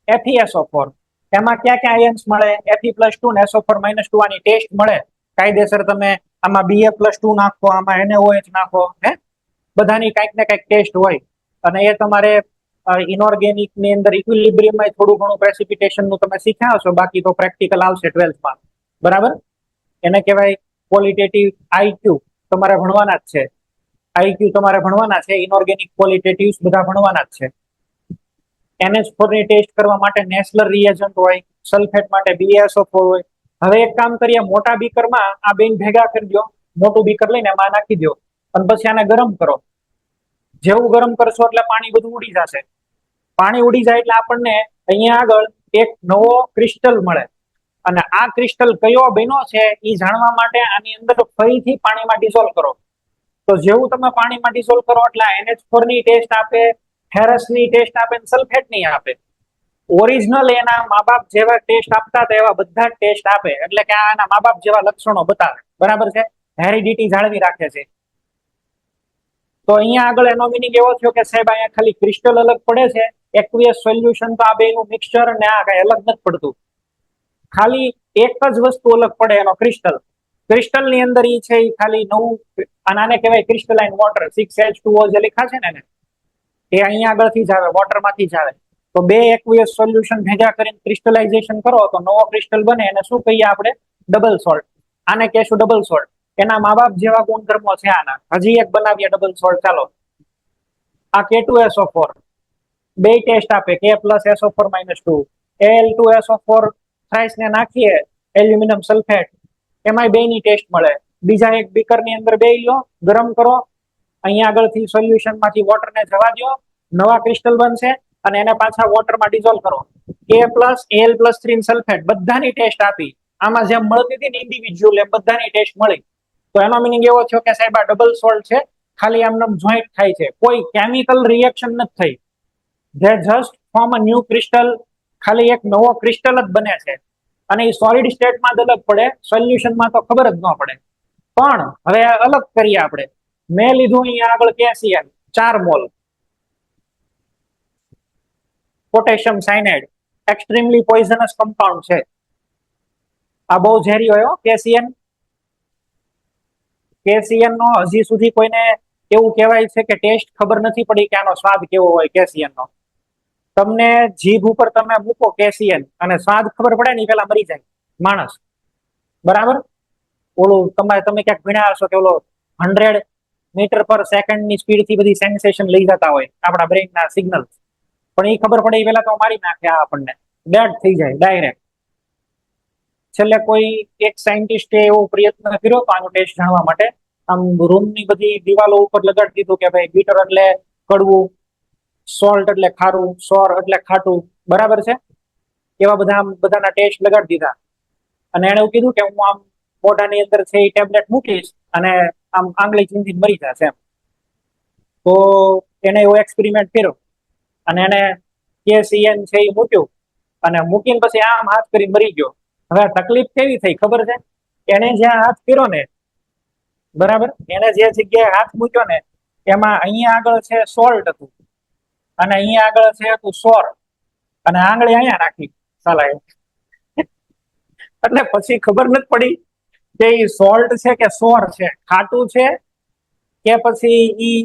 FeSO4. એમાં ક્યાં ક્યાં આયન્સ મળે? Fe+2 ને SO4-2. આની ટેસ્ટ મળે કાયદેસર. તમે આમાં Ba+2 નાખો, આમાં NaOH નાખો, હે બધાની કાંઈક ને કાંઈક ટેસ્ટ હોય. અને એ તમારે ઇનઓર્ગેનિક ની અંદર ઇક્વિલિબ્રિયમ માં થોડું ઘણું પ્રેસિપિટેશન નું તમે શીખ્યા હશો, બાકી તો પ્રેક્ટિકલ આવશે 12th માં. બરાબર? એને કહેવાય ક્વોલિટેટિવ IQ. તમારે ભણવાના જ છે. IQ તમારે ભણવાના છે. ઇનઓર્ગેનિક ક્વોલિટેટિવ્સ બધા ભણવાના જ છે. NH4 ની ટેસ્ટ કરવા માટે નેસલર રિએજન્ટ હોય, સલ્ફેટ માટે BaSO4 હોય. હવે એક કામ કરીએ, મોટા બીકરમાં આ બેન ભેગા કરી દો, મોટું બીકર લઈને એમાં નાખી દો અને પછી આને ગરમ કરો. જેવું ગરમ કરશો એટલે પાણી બધું ઉડી જશે. પાણી ઉડી જાય એટલે આપણને અહીંયા આગળ એક નવો ક્રિસ્ટલ મળે, અને આ ક્રિસ્ટલ કયો બન્યો છે એ જાણવા માટે આની અંદર ફરીથી પાણીમાં ડિસોલ્વ કરો. તો જેવું તમે પાણીમાં ડિસોલ્વ કરો એટલે NH4 ની ટેસ્ટ આપે, ફેરસ ની ટેસ્ટ આપે, સલ્ફેટ ની આપે. ઓરિજિનલ એના મા બાપ જેવા ટેસ્ટ આપતા હતા એવા બધા ટેસ્ટ આપે, એટલે કે આના મા બાપ જેવા લક્ષણો બતાવે. બરાબર છે, હેરિડિટી જાળવી રાખે છે. તો અહીંયા આગળ એનો મિનિંગ એવો થયો કે સાહેબ અહીંયા ખાલી ક્રિસ્ટલ અલગ પડે છે, એક્વિયસ સોલ્યુશન તો આ બેનું મિક્સચર ને આ કઈ અલગ નથી પડતું. ખાલી એક જ વસ્તુ અલગ પડે, એનો ક્રિસ્ટલ. ક્રિસ્ટલ ની અંદર ઈ છે ખાલી નવું, આને કહેવાય ક્રિસ્ટલાઇન વોટર, 6H2O જે લખ્યા છે ને એ અહીંયા આગળથી જ આવે, વોટર માંથી જ આવે. તો બે એક્વિયસ સોલ્યુશન ભેગા કરીને ક્રિસ્ટલાઇઝેશન કરો તો નવો ક્રિસ્ટલ બને. એને શું કહીએ આપણે? Double salt. આને કહેશું ડબલ સોલ્ટ. એના મા બાપ જેવા ગુણધર્મો છે આના. હજી એક બનાવીએ ડબલ સોલ્ટ. ચાલો, આ K2SO4 બે ટેસ્ટ આપે, K+SO4-2, Al2SO4 થ્રાઇસ ને નાખીએ, એલ્યુમિનિયમ સલ્ફેટ, એમાં બે ની ટેસ્ટ મળે. બીજા એક બીકર ની અંદર બે લો, ગરમ કરો, અહીંયા આગળથી સોલ્યુશન માંથી વોટર ને જવા દો, નવા ક્રિસ્ટલ બનશે અને એને પાછા વોટરમાં ડિઝોલ્વ કરો. K+Al+3 સલ્ફેટ બધાની ટેસ્ટ આપી. આમાં જેમ મળતી હતી ને ઇન્ડિવિજ્યુઅલ, એમ બધાની ટેસ્ટ મળી. તો એનો મિનિંગ એવો થયો કે સાહેબ આ ડબલ સોલ્ટ છે, ખાલી આમને જોઈન્ટ થાય છે, કોઈ કેમિકલ રિએક્શન નથી થઈ. જે જસ્ટ ફોર્મ અ ન્યુ ક્રિસ્ટલ, ખાલી એક નવો ક્રિસ્ટલ જ બને છે. અને એ સોલિડ સ્ટેટમાં જ અલગ પડે, સોલ્યુશનમાં તો ખબર જ ન પડે. પણ હવે અલગ કરીએ આપણે. મેં લીધું અહીંયા આગળ KCl 4 mall, potassium cyanide, extremely poisonous compound છે. આ બહુ ઝેરી હોય KCl. KCl નો હજી સુધી કોઈને એવું કહેવાય છે કે ટેસ્ટ ખબર નથી પડી કે આનો સ્વાદ કેવો હોય KCl નો. તમને જીભ ઉપર તમે મૂકો KCl અને સ્વાદ ખબર પડે ને પેલા મરી જાય માણસ. બરાબર? ઓલું તમે ક્યાંક ભણ્યા હશો કે ઓલો 100 મીટર પર સેકન્ડ ની સ્પીડ થી બધી સેન્સેશન લઈ જતા હોય આપણા બ્રેઇન ના સિગ્નલ, પણ એ ખબર પડે એ પેલા તો મારી નાખે આપણને, ડેડ થઈ જાય ડાયરેક્ટ. છેલ્લે કોઈ એક સાયન્ટિસ્ટે એવો પ્રયત્ન કર્યો તો આનો ટેસ્ટ જાણવા માટે. આમ રૂમની બધી દિવાલો ઉપર લગાડી દીધું કે ભાઈ બીટર એટલે કડવું, સોલ્ટ એટલે ખારું, સોર એટલે ખાટું. બરાબર છે? એવા બધાના ટેસ્ટ લગાડી દીધા. અને એને એવું કીધું કે હું આમ મોઢાની અંદર છે એ ટેબ્લેટ મૂકીશ અને આમ આંગળી ચીંધી મરી જશે એમ. તો એને એવો એક્સપેરિમેન્ટ કર્યો અને એને KCl છે એ મૂક્યું અને મૂકીને પછી આમ હાથ કરી મરી ગયો. હવે તકલીફ કેવી થઈ ખબર છે? એને જ્યાં હાથ કર્યો ને, બરાબર, એને જે જગ્યાએ હાથ મૂક્યો ને એમાં અહીંયા આગળ છે સોલ્ટ હતું અને અહીંયા આગળ છે હતું સોર, અને આંગળી અહીંયા રાખી સાલા. એટલે પછી ખબર નથી પડી કે ઈ સોલ્ટ છે કે સોર છે, ખાટું છે કે પછી ઈ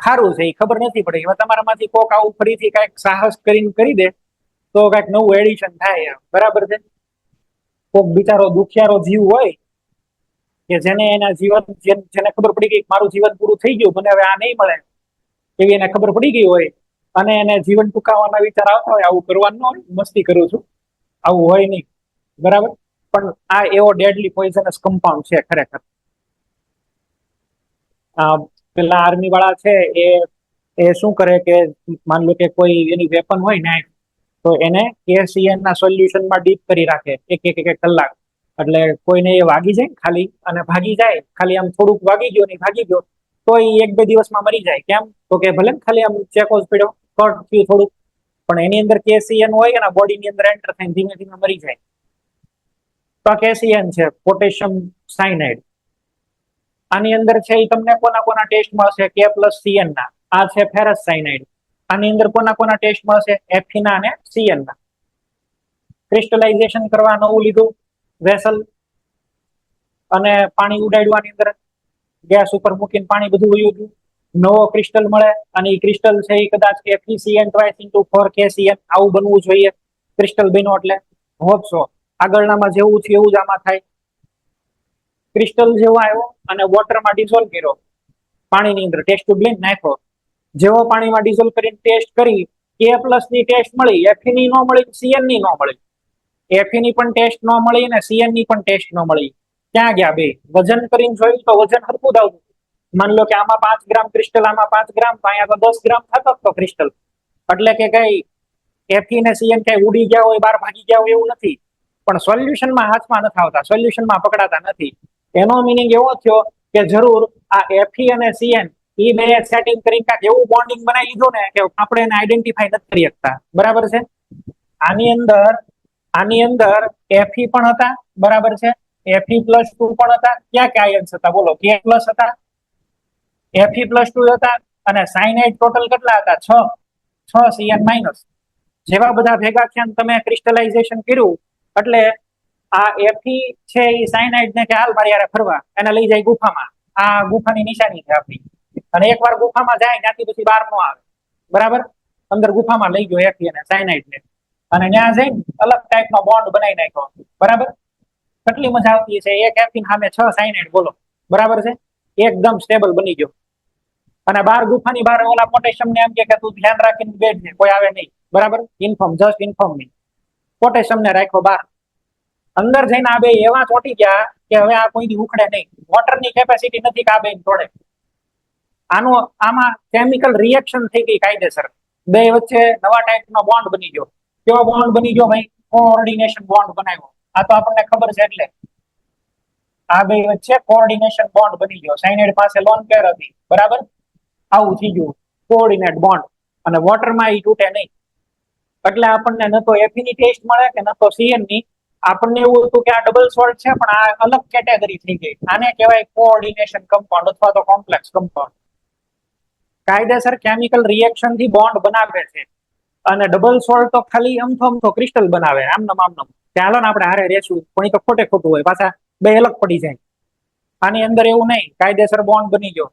ખારું છે, એ ખબર નથી પડી. હવે તમારામાંથી કોક આવું ફરીથી કઈક સાહસ કરીને કરી દે તો કઈક નવું એડિશન થાય. બરાબર છે? કોક બિચારો દુખિયારો જીવ હોય કે જેને એના જીવન, જેને ખબર પડી ગઈ મારું જીવન પૂરું થઈ ગયું, મને હવે આ નહીં મળે, એવી એને ખબર પડી ગઈ હોય અને એને જીવન ટૂંકાવવાના વિચાર આવતા હોય, આવું કરવાનું ન હોય, મસ્તી કરું છું, આવું હોય નહીં. બરાબર? પણ આ એવો ડેડલી પોઈઝનસ કમ્પાઉન્ડ છે ખરેખર. પેલા આર્મી વાળા છે એ શું કરે કે માન લો કે કોઈ એની વેપન હોય ને તો એને KCl ના સોલ્યુશનમાં ડીપ કરી રાખે એક કલાક. એટલે કોઈને એ વાગી જાય ખાલી અને ભાગી જાય, ખાલી આમ થોડુંક વાગી ગયો ને ભાગી ગયો તો એ 1-2 દિવસમાં મરી જાય. કેમ? તો કે ભલે ખાલી આમ ચેકોસ પડ્યો, કટ થયું થોડુંક, પણ એની અંદર KCl હોય એના બોડીની અંદર એન્ટર થઈને ધીમે ધીમે મરી જાય. તો આ KCl છે, પોટેશિયમ સાયનાઇડ. આની અંદર છે એ તમને કોના ટેસ્ટમાં હશે? K+Cl ના. આ છે ફેરસ સાયનાઇડ. આની અંદર કોના ટેસ્ટમાં હશે? Fe ના અને Cl ના. ક્રિસ્ટલાઇઝેશન કરવા નવું લીધું વેસલ અને પાણી ઉડાડ્યું, આની અંદર ગેસ ઉપર મૂકીને પાણી બધું વયું ગયું, નવો ક્રિસ્ટલ મળે અને એ ક્રિસ્ટલ છે એ કદાચ Fe2 આવું બનવું જોઈએ ક્રિસ્ટલ બન્યો એટલે. હોપસો આગળનામાં જેવું છે એવું જ આમાં થાય. ક્રિસ્ટલ જેવો આવ્યો અને વોટરમાં ડિઝોલ્વ કર્યો, પાણીની અંદર ટેસ્ટ ટ્યુબ લઈને નાખ્યો. જેવો પાણીમાં ડિઝોલ્વ કરીને ટેસ્ટ કરી K+ ની ટેસ્ટ મળી, Fe ની ન મળી, Cn ની ન મળી. Fe ની પણ ટેસ્ટ ન મળી અને Cn ની પણ ટેસ્ટ ન મળી. ક્યાં ગયા બે? વજન કરીને જોયું તો વજન હરખું જ આવતું. માની લો કે આમાં 5 ગ્રામ ક્રિસ્ટલ, આમાં 5 ગ્રામ, અહીંયા તો 10 ગ્રામ થતો તો ક્રિસ્ટલ. એટલે કે કઈ Fe ને Cn કઈ ઉડી ગયા હોય, બહાર ભાગી ગયા હોય એવું નથી. પણ સોલ્યુશનમાં હાથમાં નથી આવતા, સોલ્યુશનમાં પકડાતા નથી. એનો મિનિંગ એવો થયો કે જરૂર આ Fe અને Cn એ બે સેટિંગ કરીને કાંઈક એવું બોન્ડિંગ બનાવી દીધું ને કે આપણે એને આઈડેન્ટિફાઈ નથી કરી શકતા. બરાબર છે? આની અંદર Fe પણ હતા, બરાબર છે? Fe+2 પણ હતા. ક્યાં ક્યાં આયન્સ હતા બોલો? K+ હતા, Fe+2 હતા અને સાયનાઇડ ટોટલ કેટલા હતા? 6 Cn-. જેવા બધા ભેગા થયા તમે ક્રિસ્ટલાઇઝેશન કર્યું એટલે આ Fe છે એ સાયનાઇડ ને કે હાલ મારી હારે ફરવા, એને લઈ જાય ગુફામાં. આ ગુફાની નિશાની છે આપણી. અને એકવાર ગુફામાં જાય ત્યાંથી પછી બહાર ન આવે. બરાબર? અંદર ગુફામાં લઈ ગયો Fe અને સાયનાઇડ ને, અને ત્યાં જઈને અલગ ટાઈપનો બોન્ડ બનાવી નાખ્યો. બરાબર? કેટલી મજા આવતી છે. એક Fe સામે 6 સાયનાઇડ બોલો. બરાબર છે? એકદમ સ્ટેબલ બની ગયો. અને બાર ગુફાની બહાર ઓલા પોટેશિયમ ને એમ કે તું ધ્યાન રાખીને બેઠ, કોઈ આવે નહીં. બરાબર? જસ્ટ ઇન્ફોર્મ મી. પોટેશિયમ ને રાખ્યો બહાર. અંદર જઈને આ બે એવા ચોટી ગયા કે હવે આ કોઈ દી ઉખડે નહીં. વોટરની કેપેસિટી નથી કે આ બે તોડે. આમાં કેમિકલ રિએક્શન થઈ ગઈ કાયદેસર. બે વચ્ચે નવા ટાઈપનો બોન્ડ બની ગયો. કેવો બોન્ડ બની ગયો ભાઈ? કોઓર્ડિનેશન બોન્ડ બનાવ્યો. આ તો આપણને ખબર છે. એટલે આ બે વચ્ચે કોઓર્ડિનેશન બોન્ડ બની ગયો. સાયનાઇડ પાસે લોન પેર હતી. બરાબર? આવું થઈ ગયું કોઓર્ડિનેટ બોન્ડ. અને વોટરમાં એ તૂટે નહીં. એટલે આપણને ન તો Fe ની ટેસ્ટ મળે કે ન તો Cn ની. આપણને એવું હતું કે આ ડબલ સોલ્ટ છે, પણ આ અલગ કેટેગરી થઈ ગઈ. આને કહેવાય કોઓર્ડિનેશન કમ્પાઉન્ડ અથવા તો કોમ્પ્લેક્સ કમ્પાઉન્ડ. કાયદેસર કેમિકલ રિએક્શન થી બોન્ડ બનાવે છે. અને ડબલ સોલ્ટ તો ખાલી અમથો ક્રિસ્ટલ બનાવે. આમનમ ચાલો ને આપણે હારે રેશું, પણ એ તો ખોટે ખોટું હોય. પાછા બે અલગ પડી જાય. આની અંદર એવું નહીં, કાયદેસર બોન્ડ બની ગયો.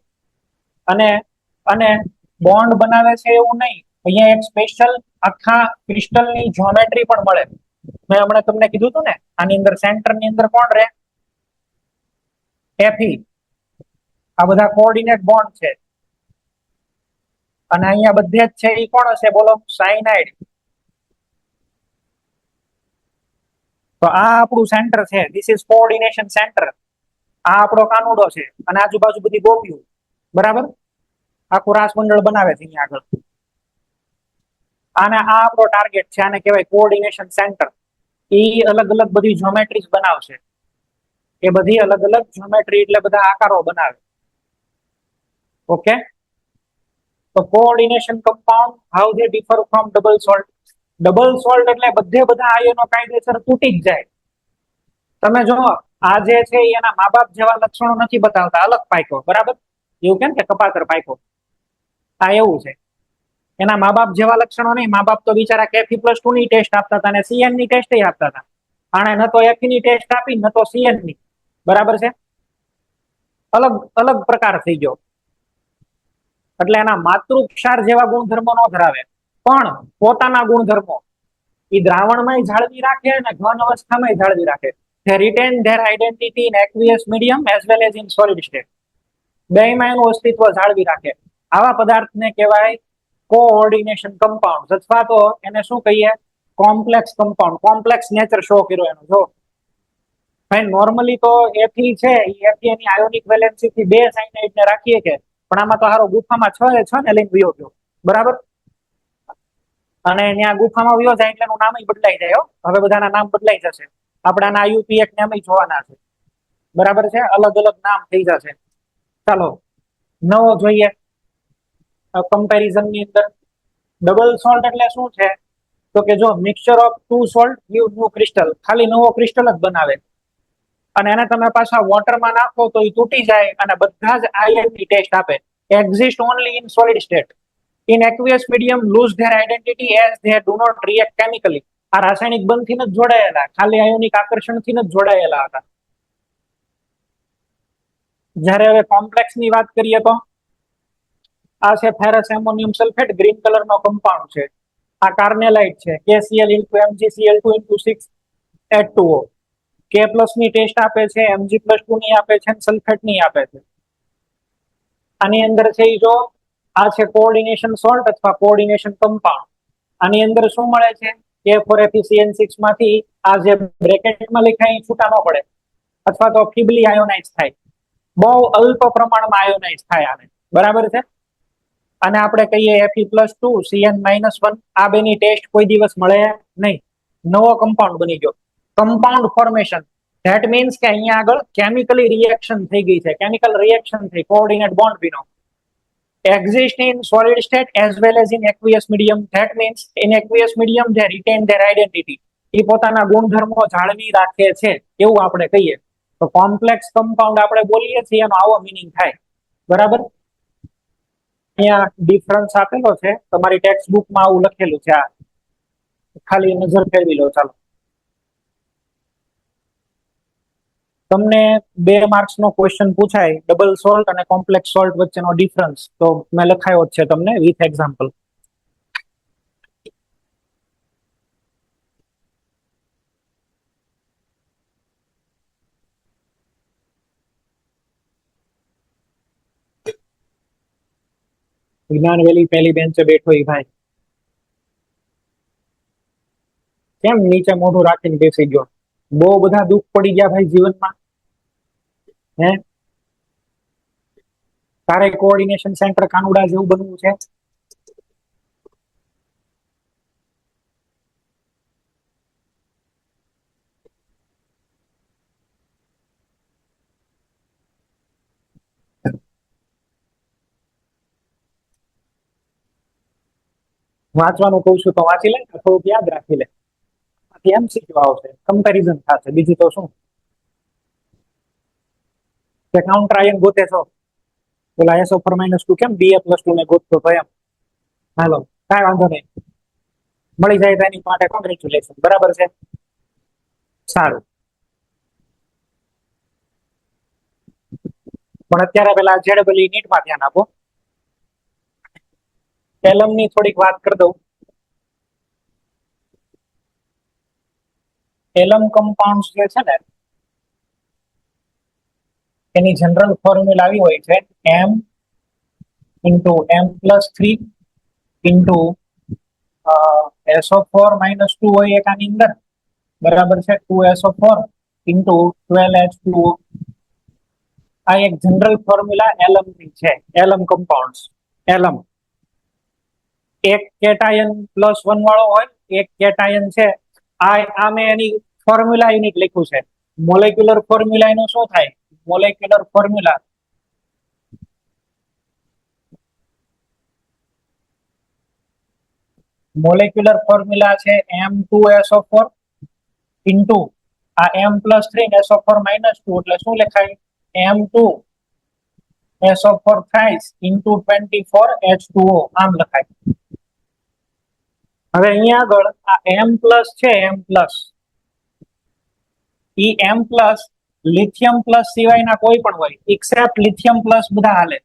અને બોન્ડ બનાવે છે એવું નહીં, અહીંયા એક સ્પેશિયલ આખા ક્રિસ્ટલની જ્યોમેટ્રી પણ મળે. મેં હમણાં તમને કીધું હતું ને, આની અંદર સેન્ટર ની અંદર કોણ રહે? Fe. આ બધા કોઓર્ડિનેટ બોન્ડ છે. અને અહીંયા બધે જ છે એ કોણ હશે બોલો? સાયનાઇડ. તો આ આપણું સેન્ટર છે. This is coordination centre. આ આપણો કાનુડો છે અને આજુબાજુ બધી ગોપીઓ. બરાબર? આખું રાસમંડળ બનાવે છે અહીંયા આગળ. આને આ આપણો ટાર્ગેટ છે. આને કહેવાય કોઓર્ડિનેશન સેન્ટર. એ અલગ અલગ બધી જ્યોમેટ્રીઝ બનાવશે. એ બધી અલગ અલગ જ્યોમેટ્રી એટલે બધા આકારો બનાવે. ઓકે? તો coordination compound, how they differ from double salt. Double salt એટલે બધે બધા આયનો કાયદેસર તૂટી જ જાય. તમે જો આ જે છે એના મા બાપ જેવા લક્ષણો નથી બતાવતા, અલગ પાક્યો. બરાબર? એવું કેમ કે કપાતર પાક્યો. આ એવું છે. એના મા બાપ જેવા લક્ષણો નહીં. મા બાપ તો બિચારા Fe+2 ની ટેસ્ટ આપતા હતા અને Cn ની ટેસ્ટ આપતા હતા. આણે ન તો Fe ની ટેસ્ટ આપી, ન તો Cn ની. બરાબર છે? અલગ અલગ પ્રકાર થઈ ગયો. એટલે એના માતૃક્ષાર જેવા ગુણધર્મો ન ધરાવે, પણ પોતાના ગુણધર્મો એ દ્રાવણમાં જાળવી રાખે અને ઘન અવસ્થામાં જાળવી રાખે. They retain their identity in aqueous medium as well as in solid state. બેયમાં એનું અસ્તિત્વ જાળવી રાખે. આવા પદાર્થને કહેવાય કોઓર્ડિનેશન કમ્પાઉન્ડ, અથવા તો એને શું કહીએ? Complex compound. Complex nature show કર્યો એનો. જો ભાઈ નોર્મલી તો Fe છે, એ Fe ની આયોનિક વેલેન્સી થી 2 સાયનાઇડ ને રાખીએ કે, પણ આમાં તો હારો ગુફામાં 6 ને લઈને વયો ગયો. બરાબર? અને ત્યાં ગુફામાં વયો જાય એટલે એનું નામ બદલાઈ જાય. હવે બધાના નામ બદલાઈ જશે. આપણાના IUPAC નામ જોવાના છે. બરાબર છે? અલગ અલગ નામ થઈ જશે. ચાલો નવો જોઈએ કમ્પેરિઝન ની અંદર. ડબલ સોલ્ટ એટલે શું છે? તો કે જો mixture of 2 salt give new crystal. ખાલી નવો ક્રિસ્ટલ જ બનાવે. અને એને તમે પાછા વોટરમાં નાખો તો એ તૂટી જાય અને બધા જ આયન ની ટેસ્ટ આપે. Exist only in solid state. In aqueous medium lose their identity as they do not react chemically. આ રાસાયણિક બંધથી જ જોડાયેલા, ખાલી આયોનિક આકર્ષણથી જ જોડાયેલા હતા. જ્યારે હવે કોમ્પ્લેક્સ ની વાત કરીએ તો આ છે ફેરસ એમોનિયમ સલ્ફેટ, ગ્રીન કલરનો કમ્પાઉન્ડ છે. આ કાર્નેલાઇટ છે. KCl * MgCl2 * 6H2O. K+ ની ટેસ્ટ આપે છે, Mg+2 ની આપે છે, સલ્ફેટ ની આપે છે. આની અંદર છે જો આ છે કોઓર્ડિનેશન સોલ્ટ અથવા કોઓર્ડિનેશન કમ્પાઉન્ડ. આની અંદર શું મળે છે K4FeCN6 માંથી આ જે બ્રેકેટમાં લખાય એ છૂટા ન પડે અથવા તો ફીબલી આયોનાઇઝ થાય, બહુ અલ્પ પ્રમાણમાં આયોનાઇઝ થાય આને, બરાબર છે. અને આપણે કહીએ Fe+2 CN-1, આ બેની ટેસ્ટ કોઈ દિવસ મળે નહીં, નવો કમ્પાઉન્ડ બની ગયો, કમ્પાઉન્ડ ફોર્મેશન. ધેટ મીન્સ કે અહીંયા આગળ કેમિકલી રિએક્શન થઈ ગઈ છે, કેમિકલ રિએક્શન થઈ, coordinate bond Bino exist in solid state as well as in aqueous medium. That means in aqueous medium they retain their identity, એ પોતાના ગુણધર્મો જાળવી રાખે છે એવું આપણે કહીએ. તો કોમ્પ્લેક્સ કમ્પાઉન્ડ આપણે બોલીએ છીએ એનો આવો મીનિંગ થાય, બરાબર. અહીંયા ડિફરન્સ આપેલો છે, તમારી ટેક્સ્ટ બુકમાં આવું લખેલું છે, આ ખાલી નજર ફેરવી લો. ચાલો, તમને 2 માર્ક્સનો ક્વેશ્ચન પૂછાય ડબલ સોલ્ટ અને કોમ્પ્લેક્સ સોલ્ટ વચ્ચેનો ડિફરન્સ, તો મેં લખાયો છે તમને વિથ એક્ઝામ્પલ. વિજ્ઞાન વેલી પહેલી બેન્ચે બેઠો એ ભાઈ કેમ નીચે મોઢું રાખીને બેસી ગયો? બહુ બધા દુઃખ પડી ગયા ભાઈ જીવનમાં, હે? તારે કોઓર્ડિનેશન સેન્ટર કાનુડા જેવું બનવું છે? વાંચવાનું કહું છું તો વાંચી લે, થોડુંક યાદ રાખી લે, MCQ આવશે, કમ્પેરિઝન થશે, બીજું તો શું. કે કાઉન્ટર આયન ગોતે છો, પેલા SO4-2 કેમ Ba+2 ને ગોતતો તો એમ. હાલો, કાંઈ વાંધો નહીં, મળી જાય તો એની માટે કોંગ્રેચ્યુલેશન, બરાબર છે. સારું, પણ અત્યારે પેલા JEE નીટમાં ધ્યાન આપો. એલમ ની થોડીક વાત કરી દઉં. એલમ કમ્પાઉન્ડ જે છે ને એની જનરલ ફોર્મ્યુલા આવી હોય છે M into M+3 into SO4-2 હોય એક આની અંદર, બરાબર છે, 2SO4 into 12H2O. આ એક જનરલ ફોર્મ્યુલા એલમ ની છે, એલમ કમ્પાઉન્ડ્સ. એલમ એક કેટાયન +1 વાળો હોય, એક કેટાયન છે, આ મેં એની ફોર્મ્યુલા યુનિટ લખ્યું છે. મોલેક્યુલર ફોર્મ્યુલા એનું શું થાય? મોલેક્યુલર ફોર્મ્યુલા છે M2SO4 ઇન્ટુ આ M+3 SO4-2, એટલે શું લખાય? M2SO4 thrice into 24H2O, આમ લખાય. હવે અહીંયા આગળ આ M+ છે, M+, ઈ M+ લિથિયમ પ્લસ સિવાયના કોઈ પણ હોય, એક્સેપ્ટ લિથિયમ પ્લસ બધા હાલે.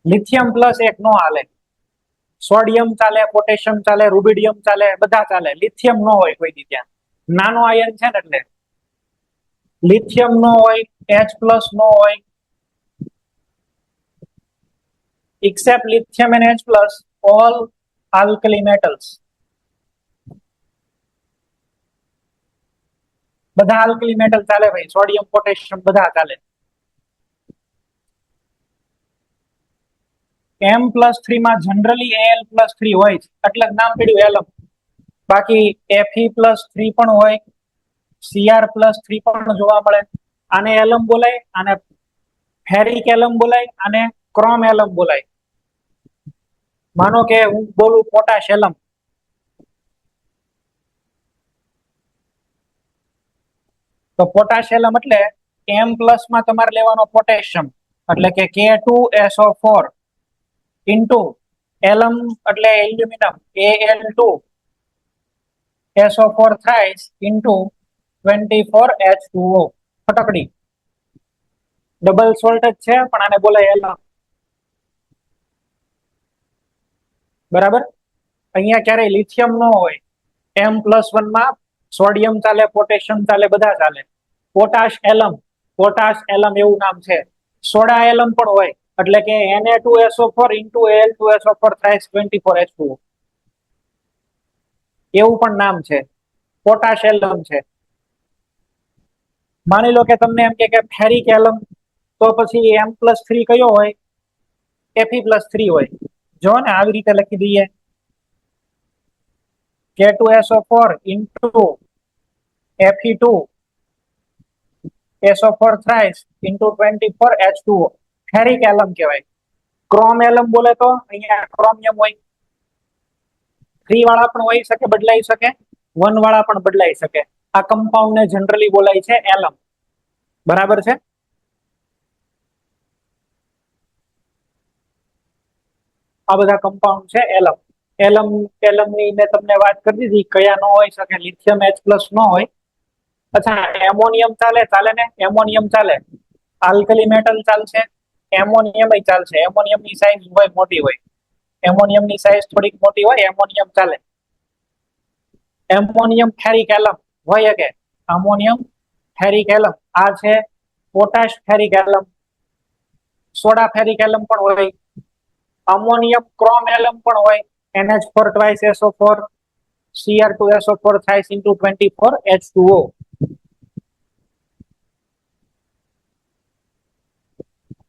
લિથિયમ પ્લસ એક નો હાલે, સોડિયમ ચાલે, પોટેશિયમ ચાલે, રૂબિડિયમ ચાલે, બધા ચાલે. લિથિયમ નો હોય કોઈ દી ત્યાં, નાનો આયન છે ને એટલે. લિથિયમ નો હોય, H+ નો હોય, except lithium and H+, all alkali metals. બધા આલ્કલી મેટલ ચાલે ભાઈ, સોડિયમ, પોટેશિયમ બધા ચાલે. M+3 માં જનરલી Al+3 હોય છે, એટલે નામ પડ્યું એલમ. બાકી Fe+3 પણ હોય, Cr+3 પણ જોવા મળે. આને એલમ બોલાય, આને ફેરિક એલમ બોલાય, આને ક્રોમ એલમ બોલાય. માનો કે હું બોલું પોટાશ એલમ, તો પોટાશ એલમ એટલે M+ માં તમારે લેવાનો પોટેશિયમ, એટલે કે K2SO4 ઇન્ટુ એલમ એટલે aluminium Al2SO4 thrice into 24H2O. ફટકડી ડબલ સોલ્ટ જ છે, પણ આને બોલાય એલમ, બરાબર. અહીંયા ક્યારેય લિથિયમ ન હોય. M+1 માં સોડિયમ ચાલે, પોટેશિયમ ચાલે, બધા ચાલે. પોટાશ એલમ એવું નામ છે. સોડા એલમ પણ હોય, એટલે કે Na2SO4 into Al2SO4 thrice 24H2O. એવું પણ નામ છે. પોટાશ એલમ છે. માની લો કે તમને એમ કે ફેરિક એલમ, તો પછી M+3 કયો હોય? Fe+3 હોય. જો ને આવી રીતે લખી દઈએ, K2SO4 into Fe2SO4 thrice into 24H2O. Ferric alum કહેવાય. ક્રોમ એલમ બોલે તો અહીંયા ક્રોમિયમ હોય. 3 વાળા પણ હોઈ શકે, બદલાઈ શકે, 1 વાળા પણ બદલાઈ શકે. આ કમ્પાઉન્ડ ને જનરલી બોલાય છે એલમ. બરાબર છે? આ બધા કમ્પાઉન્ડ છે એલમ. એલમ ની મેં તમને વાત કરી દીધી, કયા ન હોઈ શકે? લિથિયમ H+ ન હોય. અચ્છા, એમોનિયમ ચાલે ને? એમોનિયમ ચાલે. આલ્કલી મેટલ ચાલશે, એમોનિયમ ચાલશે. એમોનિયમ ની સાઈઝ હોય મોટી હોય, એમોનિયમ ની સાઈઝ થોડીક મોટી હોય, એમોનિયમ ચાલે. એમોનિયમ ફેરિક એલમ હોય કે? Ammonium ferric alum. આ છે potash ferric alum. Soda ferric alum પણ હોય. અમોનિયમ ક્રોમ એલમ પણ હોય. NH4 twice SO4 Cr2SO4 thrice into 24H2O.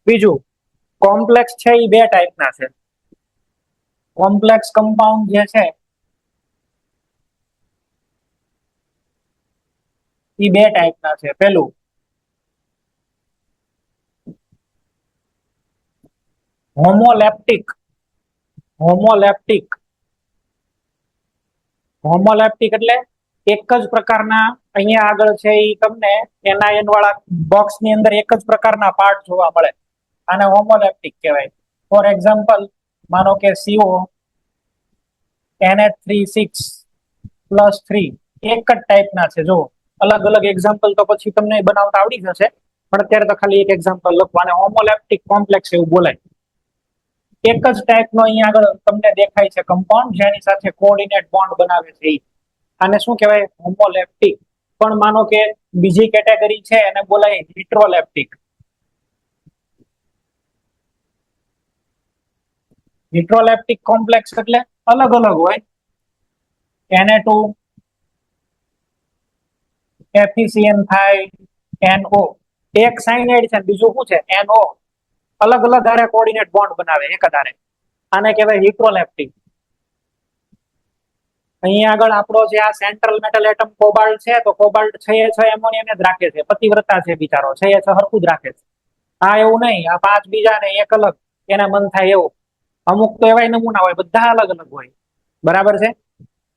બીજું કોમ્પ્લેક્સ છે એ બે ટાઈપના છે. કોમ્પ્લેક્સ કમ્પાઉન્ડ જે છે એ બે ટાઈપના છે. પેલું હોમોલેપ્ટિક. હોમોલેપ્ટિક હોમોલેપ્ટિક એટલે એક જ પ્રકારના, અહીંયા આગળ છે એ તમને એનાયન વાળા બોક્સ ની અંદર એક જ પ્રકારના પાર્ટ જોવા મળે. આને હોમોલેપ્ટિક કહેવાય. ફોર એક્ઝામ્પલ, માનો કે CO NH3 6+3 એક જ ટાઈપના છે. જો અલગ અલગ એક્ઝામ્પલ તો પછી તમને બનાવતા આવડી જશે, પણ અત્યારે તો ખાલી એક એક્ઝામ્પલ લખવા. અને હોમોલેપ્ટિક કોમ્પ્લેક્સ એવું બોલાય. એક જ ટાઈપનો અહીંયા આગળ તમને દેખાય છે કમ્પાઉન્ડ, જેની સાથે કોઓર્ડિનેટ બોન્ડ બનાવે છે. આને શું કહેવાય? હોમોલેપ્ટિક. પણ માનો કે બીજી કેટેગરી છે, એને બોલાય હિટ્રોલેપ્ટિક. હિટ્રોલેપ્ટિક કોમ્પ્લેક્સ એટલે અલગ અલગ હોય. Na2 FeCN5NO. એક સાઇનાઇડ છે, બીજું શું છે? NO. અલગ અલગ ધારે કોઓર્ડિનેટ બોન્ડ બનાવે એક ધારે. આને કહેવાય હિટ્રોલેપ્ટિક. અહીંયા આગળ આપણો જે આ સેન્ટ્રલ મેટલ એટમ કોબાલ્ટ છે, તો કોબાલ્ટ 6 એમોનિયમ જ રાખે છે. પતિવ્રતા છે બિચારો, 6 હરખું જ રાખે છે. હા, એવું નહીં આ 5 બીજા ને એક અલગ, એને મન થાય એવું. અમુક તો એવા નમૂના હોય, બધા અલગ અલગ હોય. બરાબર છે?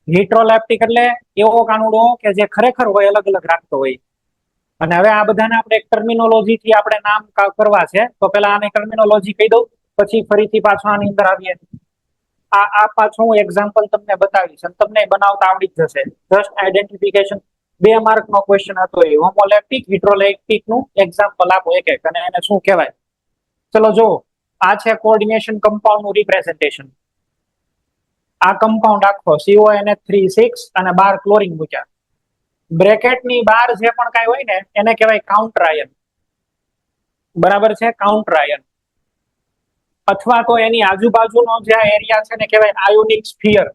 હિટ્રોલેપ્ટિક એટલે એવો કાનુડો કે જે ખરેખર હોય અલગ અલગ રાખતો હોય. અને હવે આ બધાને આપણે એક ટર્મિનોલોજી થી આપણે નામ કરવા છે. તો પેલા આને ટર્મિનોલોજી કહી દઉં, પછી ફરીથી પાછો આની અંદર આવીએ. આ પાછું હું એક્ઝામ્પલ તમને બતાવીશ અને તમને બનાવતા આવડી જ જશે. Just identification. 2 માર્ક નો ક્વેશ્ચન હતો એ. હોમોલેપ્ટિક હિટ્રોલેપ્ટિક નું એક્ઝામ્પલ આપો એક એક, અને એને શું કહેવાય. ચલો જો, આ છે કોઓર્ડિનેશન કમ્પાઉન્ડ નું રિપ્રેઝન્ટેશન. આ કમ્પાઉન્ડ આખો CONH3 6 અને 12 ક્લોરીન મૂક્યા. બ્રેકેટ ની બહાર જે પણ કઈ હોય ને એને કહેવાય કાઉન્ટર આયન. બરાબર છે? Counter ion. અથવા તો એની આજુબાજુનો જે એરિયા છે ને કહેવાય આયોનિક સ્ફિયર.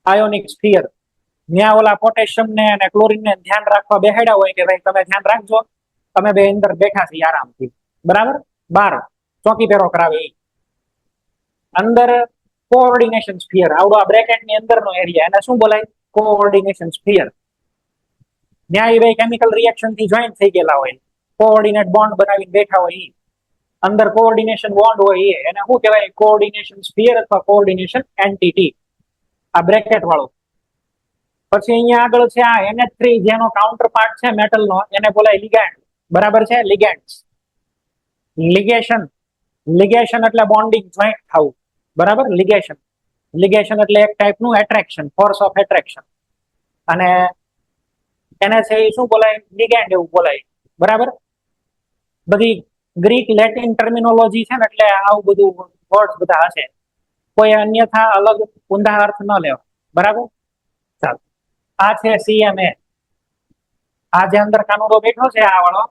Ionic sphere. ત્યાં ઓલા પોટેશિયમ ને અને ક્લોરીન ને ધ્યાન રાખવા બેહાડ્યા હોય કે ભાઈ તમે ધ્યાન રાખજો, તમે બે અંદર બેઠા છીએ આરામથી. બરાબર? બાર ચોકી ફેરો કરાવે એ. અંદર કોઓર્ડિનેશન સ્ફિયર. આવડો આ બ્રેકેટ ની અંદરનો એરિયા, એને શું બોલાય? Coordination sphere. ત્યાં એ ભાઈ કેમિકલ રિએક્શન થી જોઈન્ટ થઈ ગયેલા હોય, કોઓર્ડિનેટ બોન્ડ બનાવીને બેઠા હોય. અંદર કોઓર્ડિનેશન બોન્ડ હોય એને શું કહેવાય? કોઓર્ડિનેશન સ્ફિયર અથવા કોઓર્ડિનેશન એન્ટિટી. આ બ્રેકેટ વાળો. પછી અહીંયા આગળ છે આ NH3 જેનો કાઉન્ટર પાર્ટ છે મેટલનો, એને બોલાય લિગેન્ડ. બરાબર છે? લિગેન્ડ્સ. લિગેશન. લિગેશન એટલે બોન્ડિંગ, જોઈન્ટ થવું. બરાબર? લિગેશન. લિગેશન એટલે એક ટાઈપનું એટ્રેક્શન, ફોર્સ ઓફ એટ્રેક્શન. અને એને છે એ શું બોલાય? લિગેન્ડ એવું બોલાય. બરાબર? બધી ગ્રીક લેટિન ટર્મિનોલોજી છે ને, એટલે આવું બધું વર્ડ બધા હશે. કોઈ અન્યથા અલગ ઊંધા અર્થ ન લેવા. બરાબર? ચાલો, આ છે CMA. આ જે અંદર કાનુડો બેઠો છે આ વાળો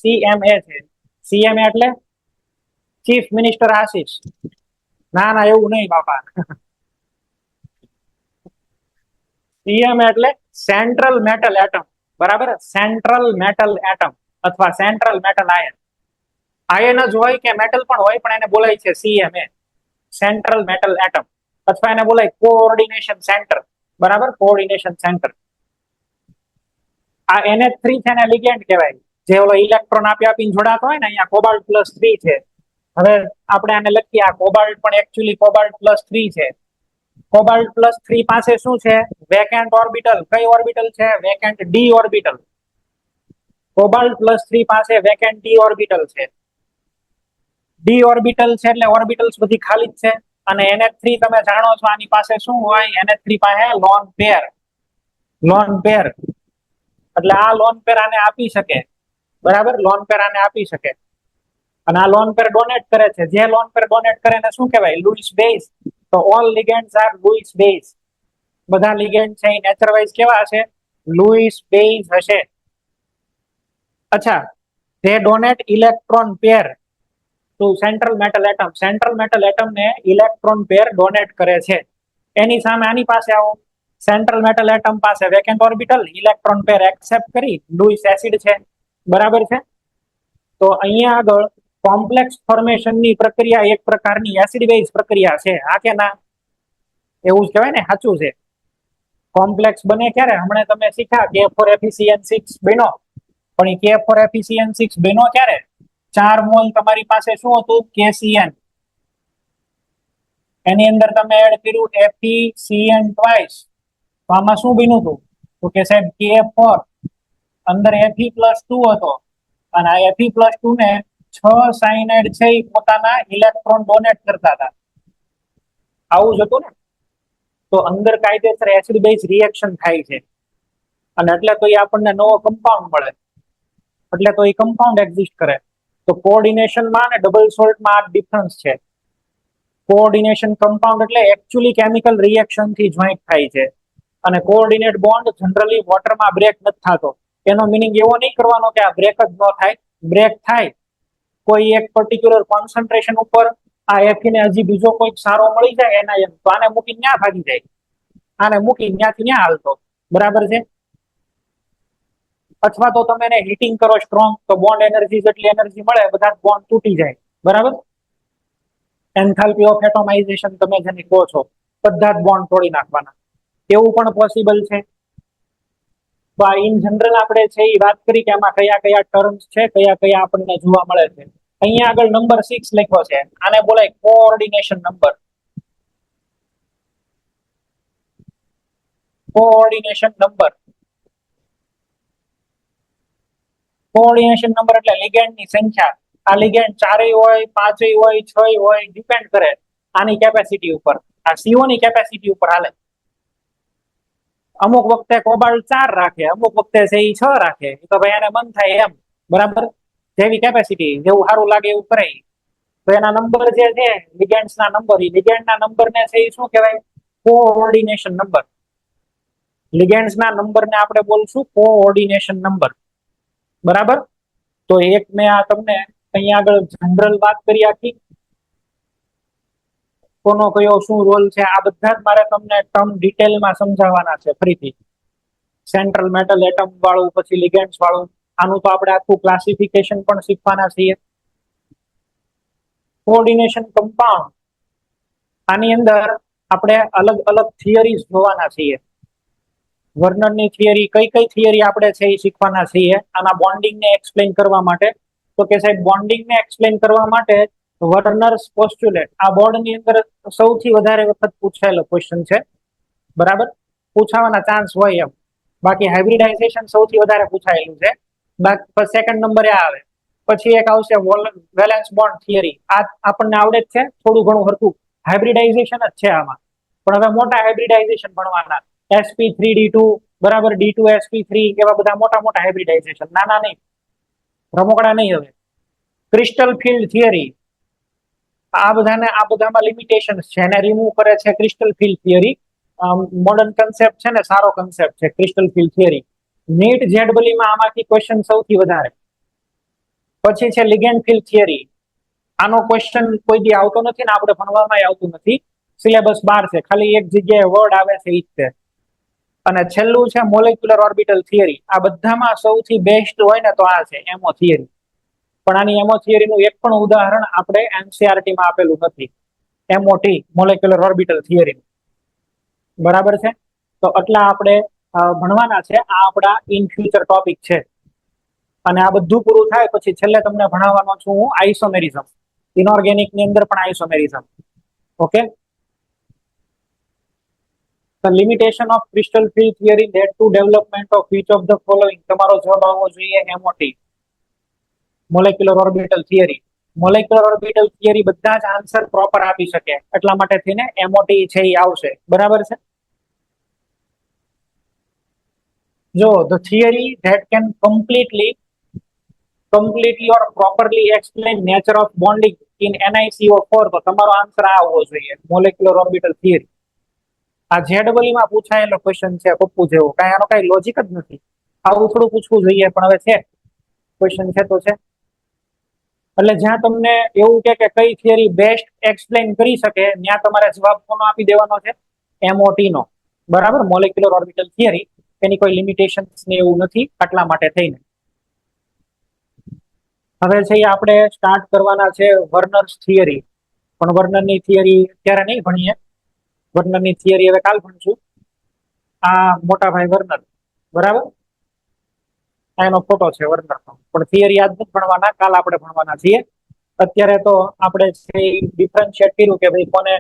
CMA છે. સીએમ એટલે ચીફ મિનિસ્ટર આશીષ. ના ના એવું નહીં બાપા. સીએમ એટલે સેન્ટ્રલ મેટલ એટમ. બરાબર, સેન્ટ્રલ મેટલ એટમ અથવા સેન્ટ્રલ મેટલ આયન. આયન જ હોય કે મેટલ પણ હોય, પણ એને બોલાય છે સીએમએ, સેન્ટ્રલ મેટલ એટમ, અથવા એને બોલાય કોઓર્ડિનેશન સેન્ટર. બરાબર, કોઓર્ડિનેશન સેન્ટર. આ NH3 છે ને લિગેન્ડ કહેવાય, જે ઓલો ઇલેક્ટ્રોન આપીને જોડાતો હોય ને. અહીંયા કોબાલ્ટ +3 છે. હવે આપણે આને લખીએ, આ કોબાલ્ટ પણ એકચ્યુઅલી કોબાલ્ટ +3 છે. કોબાલ્ટ +3 પાસે શું છે? Vacant orbital. કઈ ઓર્બિટલ છે? Vacant D orbital. કોબાલ્ટ +3 પાસે વેકેન્ટ ડી ઓર્બિટલ છે. ડી ઓર્બિટલ છે એટલે ઓર્બિટલ્સ બધી ખાલી જ છે. અને NH3 તમે જાણો છો આની પાસે શું હોય? NH3 પાસે લોન પેર. લોન પેર એટલે આ લોન પેર આને આપી શકે. બરાબર, લોન પેર આને આપી શકે. અને આ લોન પેર ડોનેટ કરે છે. જે લોન પેર ડોનેટ કરે એને શું કહેવાય? Lewis base. તો all ligands are Lewis base. બધા લિગેન્ડ છે એ નેચર વાઇઝ કેવા હશે? લુઈસ બેઝ હશે. અચ્છા, they donate electron pair to central metal atom. Central metal atom ને ઇલેક્ટ્રોન પેર ડોનેટ કરે છે. એની સામે આની પાસે આવો, સેન્ટ્રલ મેટલ એટમ પાસે vacant orbital, electron pair accept કરી લુઈસ એસિડ છે. બરાબર છે. તો અહીંયા આગળ કોમ્પ્લેક્સ ફોર્મેશનની પ્રક્રિયા એક પ્રકારની એસિડ બેઝ પ્રક્રિયા છે. હા કે ના? એવું જ કહેવાય ને, સાચું છે. કોમ્પ્લેક્સ બને ક્યારે? હમણાં તમે શીખ્યા K4FeCN6 બન્યો, પણ એ K4FeCN6 બન્યો ક્યારે? 4 મોલ તમારી પાસે શું હતું? KCN. એની અંદર તમે એડ કર્યું FeCN ટ્વાઇસ, તો આમાં શું બન્યું હતું? તો કે સાહેબ K4 અંદર Fe+2 હતો, અને આ Fe+2 ને 6 સાયનાઇડ છે એ પોતાના ઇલેક્ટ્રોન ડોનેટ કરતા હતા. આવું જ હતું ને? તો અંદર કાયદેસર એસિડ બેઝ રિએક્શન થાય છે, અને એટલે તો એ આપણને નવો કમ્પાઉન્ડ મળે. એટલે તો એ કમ્પાઉન્ડ એક્ઝિસ્ટ કરે. તો કોઓર્ડિનેશનમાં અને ડબલ સોલ્ટમાં આ ડિફરન્સ છે. કોઓર્ડિનેશન કમ્પાઉન્ડ એટલે એકચ્યુઅલી કેમિકલ રિએક્શન થી જોઈન્ટ થાય છે, અને કોઓર્ડિનેટ બોન્ડ જનરલી વોટરમાં બ્રેક નથી થતો. એનો મિનિંગ એવો નહીં કરવાનો કે આ બ્રેક જ ન થાય. બ્રેક થાય કોઈ એક પર્ટિક્યુલર કોન્સન્ટ્રેશન ઉપર. આ Fe ને હજી બીજો કોઈ સારો મળી જાય એના એમ, તો આને મૂકીને ત્યાં ભાગી જાય, આને મૂકીને ત્યાંથી ત્યાં હાલતો. બરાબર છે. અથવા તો તમે એને હીટિંગ કરો સ્ટ્રોંગ, તો બોન્ડ એનર્જી જેટલી એનર્જી મળે બધા બોન્ડ તૂટી જાય. બરાબર, એન્થાલ્પી ઓફ એટોમાઇઝેશન તમે જેને કહો છો, બધા જ બોન્ડ તોડી નાખવાના. એવું પણ પોસિબલ છે. તો આ ઇન જનરલ આપણે છે એ વાત કરી કે આમાં કયા કયા ટર્મ્સ છે, કયા કયા આપણને જોવા મળે છે. અહીંયા આગળ નંબર 6 લખ્યો છે, આને બોલાય coordination number. Coordination number. Coordination number એટલે લિગેન્ડની સંખ્યા. આ લિગેન્ડ 4 હોય, 5 હોય, 6 હોય, ડિપેન્ડ કરે આની કેપેસિટી ઉપર. આ CO ની કેપેસિટી ઉપર હાલે. અમુક વખતે કોબાલ્ટ 4 રાખે, અમુક વખતે છે એ 6 રાખે. તો ભાઈ એને મન થાય એમ. બરાબર, જેવી કેપેસિટી, જેવું સારું લાગે એવું કરે. તો એના નંબર જે છે લિગેન્ડ્સના નંબર, એ લિગેન્ડના નંબરને છે એ શું કહેવાય? Coordination number. લિગેન્ડ્સના નંબરને આપણે બોલશું કોઓર્ડિનેશન નંબર. બરાબર. તો એક મેં આ તમને અહીંયા આગળ જનરલ વાત કરી આખી, કોનો કયો શું રોલ છે, આ બધા જ મારે તમને ટર્મ ડિટેલમાં સમજાવવાના છે ફરીથી. સેન્ટ્રલ મેટલ એટમ વાળું, પછી લિગેન્ડ્સ વાળું, આનું તો આપણે આખું ક્લાસિફિકેશન પણ શીખવાના છીએ. કોઓર્ડિનેશન કમ્પાઉન્ડ, આની અંદર આપણે અલગ અલગ થિયરીઝ જોવાના છીએ. વર્નરની થિયરી, કઈ કઈ થિયરી આપણે છે એ શીખવાના છીએ આના બોન્ડિંગને એક્સપ્લેન કરવા માટે. તો કે સાહેબ બોન્ડિંગને એક્સપ્લેન કરવા માટે વર્નર્સ પોસ્ટ્યુલેટ આ બોર્ડની અંદર સૌથી વધારે વખત પૂછાયેલો ક્વેશ્ચન છે. બરાબર, પૂછાવાના ચાન્સ હોય એમ. બાકી હાઇબ્રિડાઇઝેશન સૌથી વધારે પૂછાયેલું છે. સેકન્ડ નંબરે આવે. પછી એક આવશે વેલેન્સ બોન્ડ થિયરી. આ આપણને આવડે જ છે થોડું ઘણું હરતું. હાઇબ્રિડાઇઝેશન જ છે આમાં, પણ હવે મોટા હાઇબ્રિડાઇઝેશન ભણવાના. sp3d2 બરાબર d2sp3 એવા બધા મોટા મોટા હાઇબ્રિડાઇઝેશન, નાના નહીં, રમકડા નહીં. હવે ક્રિસ્ટલ ફિલ્ડ થિયરી, આ બધામાં લિમિટેશન્સ છે, એને રિમૂવ કરે છે crystal field theory. Modern concept છે ને, સારો કન્સેપ્ટ છે ક્રિસ્ટલ ફિલ્ડ થિયરી. નીટ જેડબલી માં આમાંથી ક્વેશ્ચન સૌથી વધારે. પછી છે લિગેન્ડ ફિલ્ડ થિયરી. આનો ક્વેશ્ચન કોઈ દી આવતો નથી ને આપણે ભણવામાં આવતું નથી, સિલેબસ 12 છે, ખાલી એક જગ્યાએ વર્ડ આવે છે ઈ જ છે. અને છેલ્લું છે મોલેક્યુલર ઓર્બિટલ થિયરી. આ બધામાં સૌથી બેસ્ટ હોય ને તો આ છે એમઓ થિયરી. પણ આની એમઓ થિયરીનું એક પણ ઉદાહરણ આપણે એનસીઆરટી માં આપેલું નથી. એમઓટી મોલેક્યુલર ઓર્બિટલ થિયરી. બરાબર છે? તો આટલા આપણે ભણવાના છે. આ આપણા ઇન ફ્યુચર ટોપિક છે. અને આ બધું પૂરું થાય પછી છેલ્લે તમને ભણાવવાનો છું હું આઇસોમેરિઝમ. ઇનઓર્ગેનિક ની અંદર પણ આઇસોમેરિઝમ. Okay. The limitation of crystal field theory led to development of which of the following? તમારો જવાબ આવવો જોઈએ MOT. Molecular orbital theory. Molecular orbital theory બધા જ આન્સર પ્રોપર આપી શકે એટલા માટે થઈને MOT છે એ આવશે. બરાબર છે? જો the theory that can completely or properly explain nature of bonding in NiCO4, તો તમારો આન્સર આ આવવો જોઈએ મોલેક્યુલર ઓર્બિટલ થિયરી. આ જેડબલઈ માં પૂછાયેલો ક્વેશ્ચન છે પપ્પુ જેવો, કાંઈ આનો કાંઈ લોજિક જ નથી. આવું થોડું પૂછવું જોઈએ પણ હવે છે, ક્વેશ્ચન છે તો છે. એટલે જ્યાં તમને એવું કે કઈ થિયરી બેસ્ટ એક્સપ્લેન કરી શકે ત્યાં તમારે જવાબ કોનો આપી દેવાનો છે? એમઓટી નો. બરાબર? મોલેક્યુલર ઓર્બિટલ થિયરી એની કોઈ લિમિટેશન્સ ને એવું નથી આટલા માટે થઈને. હવે છે આપણે સ્ટાર્ટ કરવાના છે વર્નર્સ થિયરી. પણ વર્નરની થિયરી અત્યારે નહીં ભણીએ. વર્નરની થિયરી હવે કાલ ભણશું. આ મોટા ભાઈ વર્નર. બરાબર? એનો ફોટો છે વર્નરનો. પણ થિયરી આજ નથી ભણવાના, કાલ આપણે ભણવાના છીએ. અત્યારે તો આપણે ડિફરન્શિએટ કર્યું કે ભાઈ કોને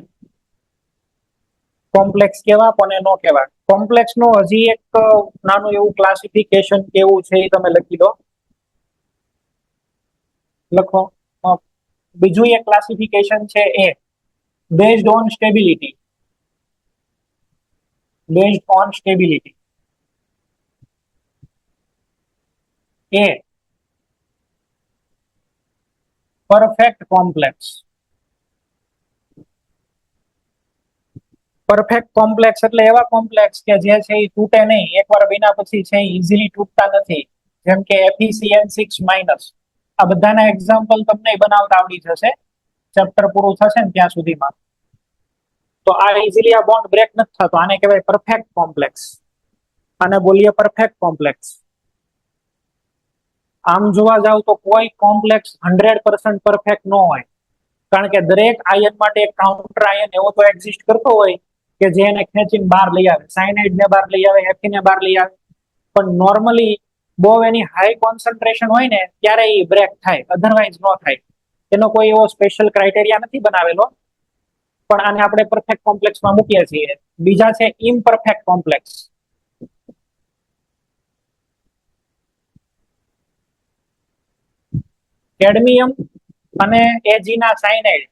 કોમ્પ્લેક્સ કેવા કોને નો કેવા. કોમ્પ્લેક્સ નું હજી એક નાનું એવું ક્લાસિફિકેશન કેવું છે એ તમે લખી દો. લખો. બીજું એક ક્લાસિફિકેશન છે એ based on stability. Based on stability. એ પરફેક્ટ કોમ્પ્લેક્સ. પરફેક્ટ કોમ્પ્લેક્સ એટલે એવા કોમ્પ્લેક્સ કે જે છે એ તૂટે નહીં, એકવાર બન્યા પછી છે ઇઝીલી તૂટતા નથી. જેમ કે FeCN6-. આ બધાના એક્ઝામ્પલ તમને બનાવતા આવડી જશે ચેપ્ટર પૂરું થશે ને ત્યાં સુધીમાં. તો આ ઇઝીલી આ બોન્ડ બ્રેક નથી થતો, આને કહેવાય પરફેક્ટ કોમ્પ્લેક્સ. આને બોલીએ પરફેક્ટ કોમ્પ્લેક્સ. આમ જોવા જાવ તો કોઈ કોમ્પ્લેક્સ 100% પરફેક્ટ ન હોય, કારણ કે દરેક આયન માટે એક કાઉન્ટર આયન એવો તો એક્ઝિસ્ટ કરતો હોય કે જે એને ખેંચીને બહાર લઈ આવે. સાયનાઇડ ને બહાર લઈ આવે, Fe ને બહાર લઈ આવે. પણ નોર્મલી બહુ એની હાઈ કોન્સન્ટ્રેશન હોય ને ત્યારે એ બ્રેક થાય, અધરવાઇઝ ન થાય. એનો કોઈ એવો સ્પેશિયલ ક્રાઇટેરિયા નથી બનાવેલો, પણ આને આપણે પરફેક્ટ કોમ્પ્લેક્સમાં મૂકીએ છીએ. બીજા છે ઇમ્પરફેક્ટ કોમ્પ્લેક્સ. કેડમિયમ અને Ag ના સાયનાઇડ.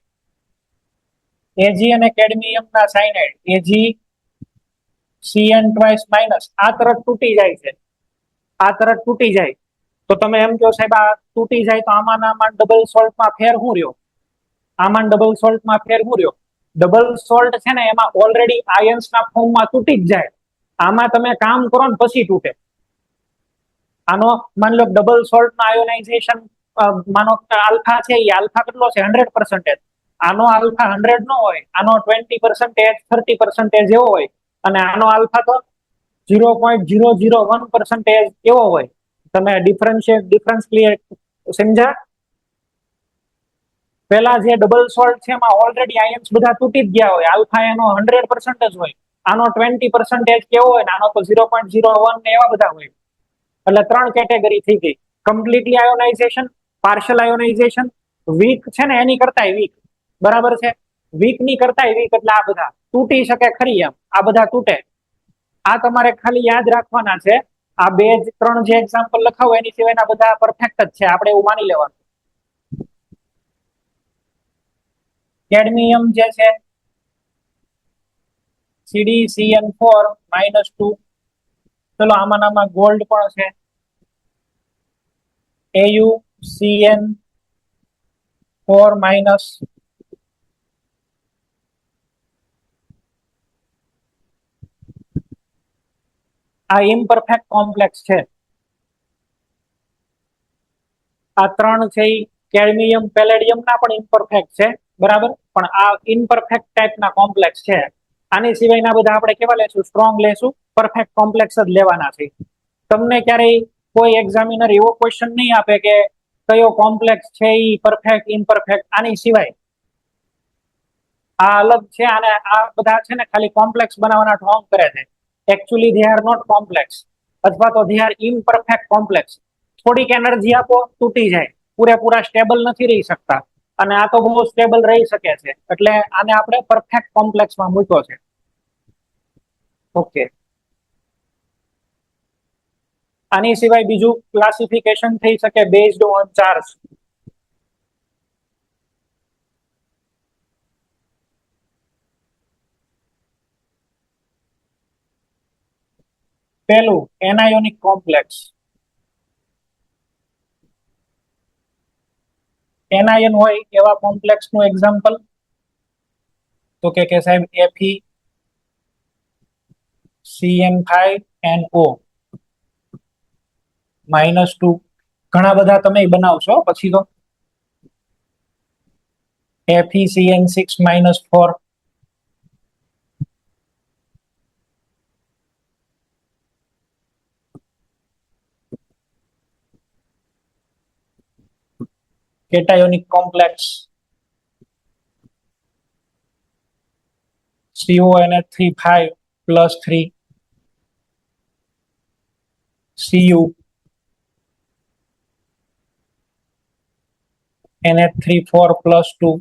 Ag અને કેડમિયમ ના સાયનાઇડ AgCN2-. આ તરત તૂટી જાય છે, આ તરત તૂટી જાય. તો તમે એમ કહો સાહેબ આ તૂટી જાય તો આમાં ડબલ સોલ્ટમાં ફેર શું રહ્યો? આમાં ડબલ સોલ્ટમાં ફેર શું રહ્યો? ડબલ સોલ્ટ છે ને એમાં ઓલરેડી આયન્સના ફોર્મમાં તૂટી જ જાય. આમાં તમે કામ કરો ને પછી તૂટે. આનો માની લો ડબલ સોલ્ટનો આયોનાઇઝેશન માનો આલ્ફા છે, એ આલ્ફા કેટલો છે? 100%. આનો આલ્ફા 100 નો હોય, આનો 20%, 30% એવો હોય, અને આનો આલ્ફા તો 0.001% એવો હોય. તમે ડિફરન્સ ક્લિયર સમજ્યા? પેલા જે ડબલ સોલ્ટ છે એમાં ઓલરેડી આયન્સ બધા તૂટી જ ગયા હોય, આલ્ફા એનો 100% જ હોય. આનો 20% કેવો હોય ને આનો તો 0.01 ને એવા બધા હોય. એટલે 3 કેટેગરી થઈ ગઈ: completely ionization, partial ionization, weak છે ને એની કરતાય વીક. બરાબર છે? વીક ની કરતાય વીક એટલે આ બધા તૂટી શકે ખરી એમ, આ બધા તૂટે. આ તમારે ખાલી યાદ રાખવાના છે. આ 2-3 જે એક્ઝામ્પલ લખાવો એની સિવાયના બધા પરફેક્ટ જ છે, આપણે એવું માની લેવાનું. કેડમિયમ જે છે CdCN4-2. ચલો આમાં ગોલ્ડ પણ છે AuCN4-. આ ઇમ્પરફેક્ટ કોમ્પ્લેક્સ છે. આ ત્રણ છે એ કેડમિયમ પેલેડિયમ ના પણ ઇમ્પરફેક્ટ છે, બરાબર, પણ આ ઇમ્પરફેક્ટ ટાઈપના કોમ્પ્લેક્સ છે. આની સિવાયના બધા આપણે કેવા લેશું? સ્ટ્રોંગ લેશું, પરફેક્ટ કોમ્પ્લેક્સ જ લેવાના છે. તમને ક્યારેય કોઈ એક્ઝામિનર એવો ક્વેશ્ચન નહીં આપે કે કયો કોમ્પ્લેક્સ છે એ પરફેક્ટ ઇમ્પરફેક્ટ, આની સિવાય આ અલગ છે અને આ બધા છે ને ખાલી કોમ્પ્લેક્સ બનાવવાના ઢોંગ કરે છે. Actually they are not complex, અથવા તો ધે આર ઇમ્પરફેક્ટ કોમ્પ્લેક્સ. થોડીક એનર્જી આપો તૂટી જાય, પૂરેપૂરા સ્ટેબલ નથી રહી શકતા, અને આ તો બહુ સ્ટેબલ રહી શકે છે, એટલે આને આપણે પરફેક્ટ કોમ્પ્લેક્સમાં મૂક્યો છે. ઓકે, આની સિવાય બીજું ક્લાસિફિકેશન થઈ શકે બેઝડ ઓન ચાર્જ. પહેલું એનાયોનિક કોમ્પ્લેક્સ. એનાયન હોય એવા કોમ્પ્લેક્સ નું એક્ઝામ્પલ તો કે સાહેબ Fe CN5NO -2. ઘણા બધા તમે બનાવશો પછી તો. FeCN6-4, cationic complex CONH3 5+3 Cu NH3 4+2.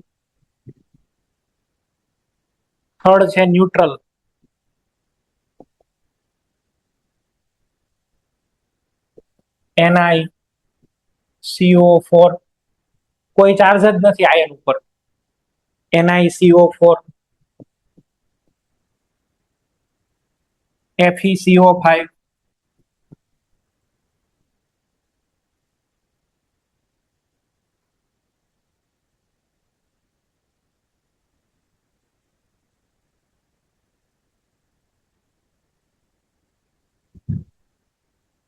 Third છે ન્યુટ્રલ. NiCO4, કોઈ ચાર્જ જ નથી આયન ઉપર. NiCO4, FeCO5,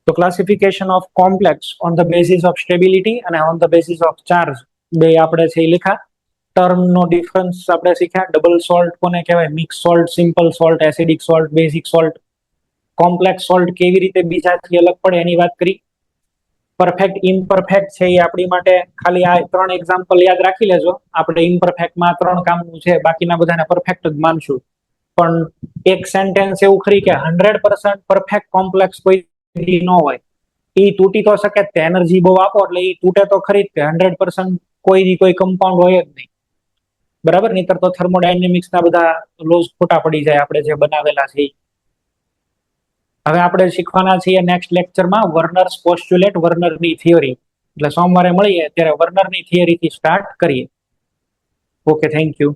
તો classification of complex on the basis of stability અને on the basis of charge બે આપણે છે લખ્યા. ટર્મ નો ડિફરન્સ આપણે શીખ્યા. ડબલ સોલ્ટ કોને કહેવાય? Mix salt, simple salt, acidic salt, basic salt. Complex salt કેવી રીતે બીજાથી અલગ પડે એની વાત કરી. પરફેક્ટ ઇમ્પરફેક્ટ છે એ આપણી માટે ખાલી આ ત્રણ એક્ઝામ્પલ યાદ રાખી લેજો. આપણે ઇમ્પરફેક્ટમાં 3 કામનું છે, બાકીના બધાને પરફેક્ટ જ માનશું. પણ એક સેન્ટેન્સ એવું ખરી કે 100% પરફેક્ટ કોમ્પ્લેક્સ કોઈ ન હોય. એ તૂટી તો શકે જ, એનર્જી બહુ આપો એટલે એ તૂટે તો ખરી જ. 100% કોઈ કમ્પાઉન્ડ હોય જ નહીં, બરાબર. નહીતર તો થર્મોડાયનેમિક્સ ના બધા લોઝ ખોટા પડી જાય આપણે જે બનાવેલા છે. હવે આપણે શીખવાના છીએ નેક્સ્ટ લેક્ચરમાં વર્નર્સ પોસ્ટ્યુલેટ, વર્નરની થિયરી. એટલે સોમવારે મળીએ ત્યારે વર્નરની થિયરીથી સ્ટાર્ટ કરીએ. Okay, thank you.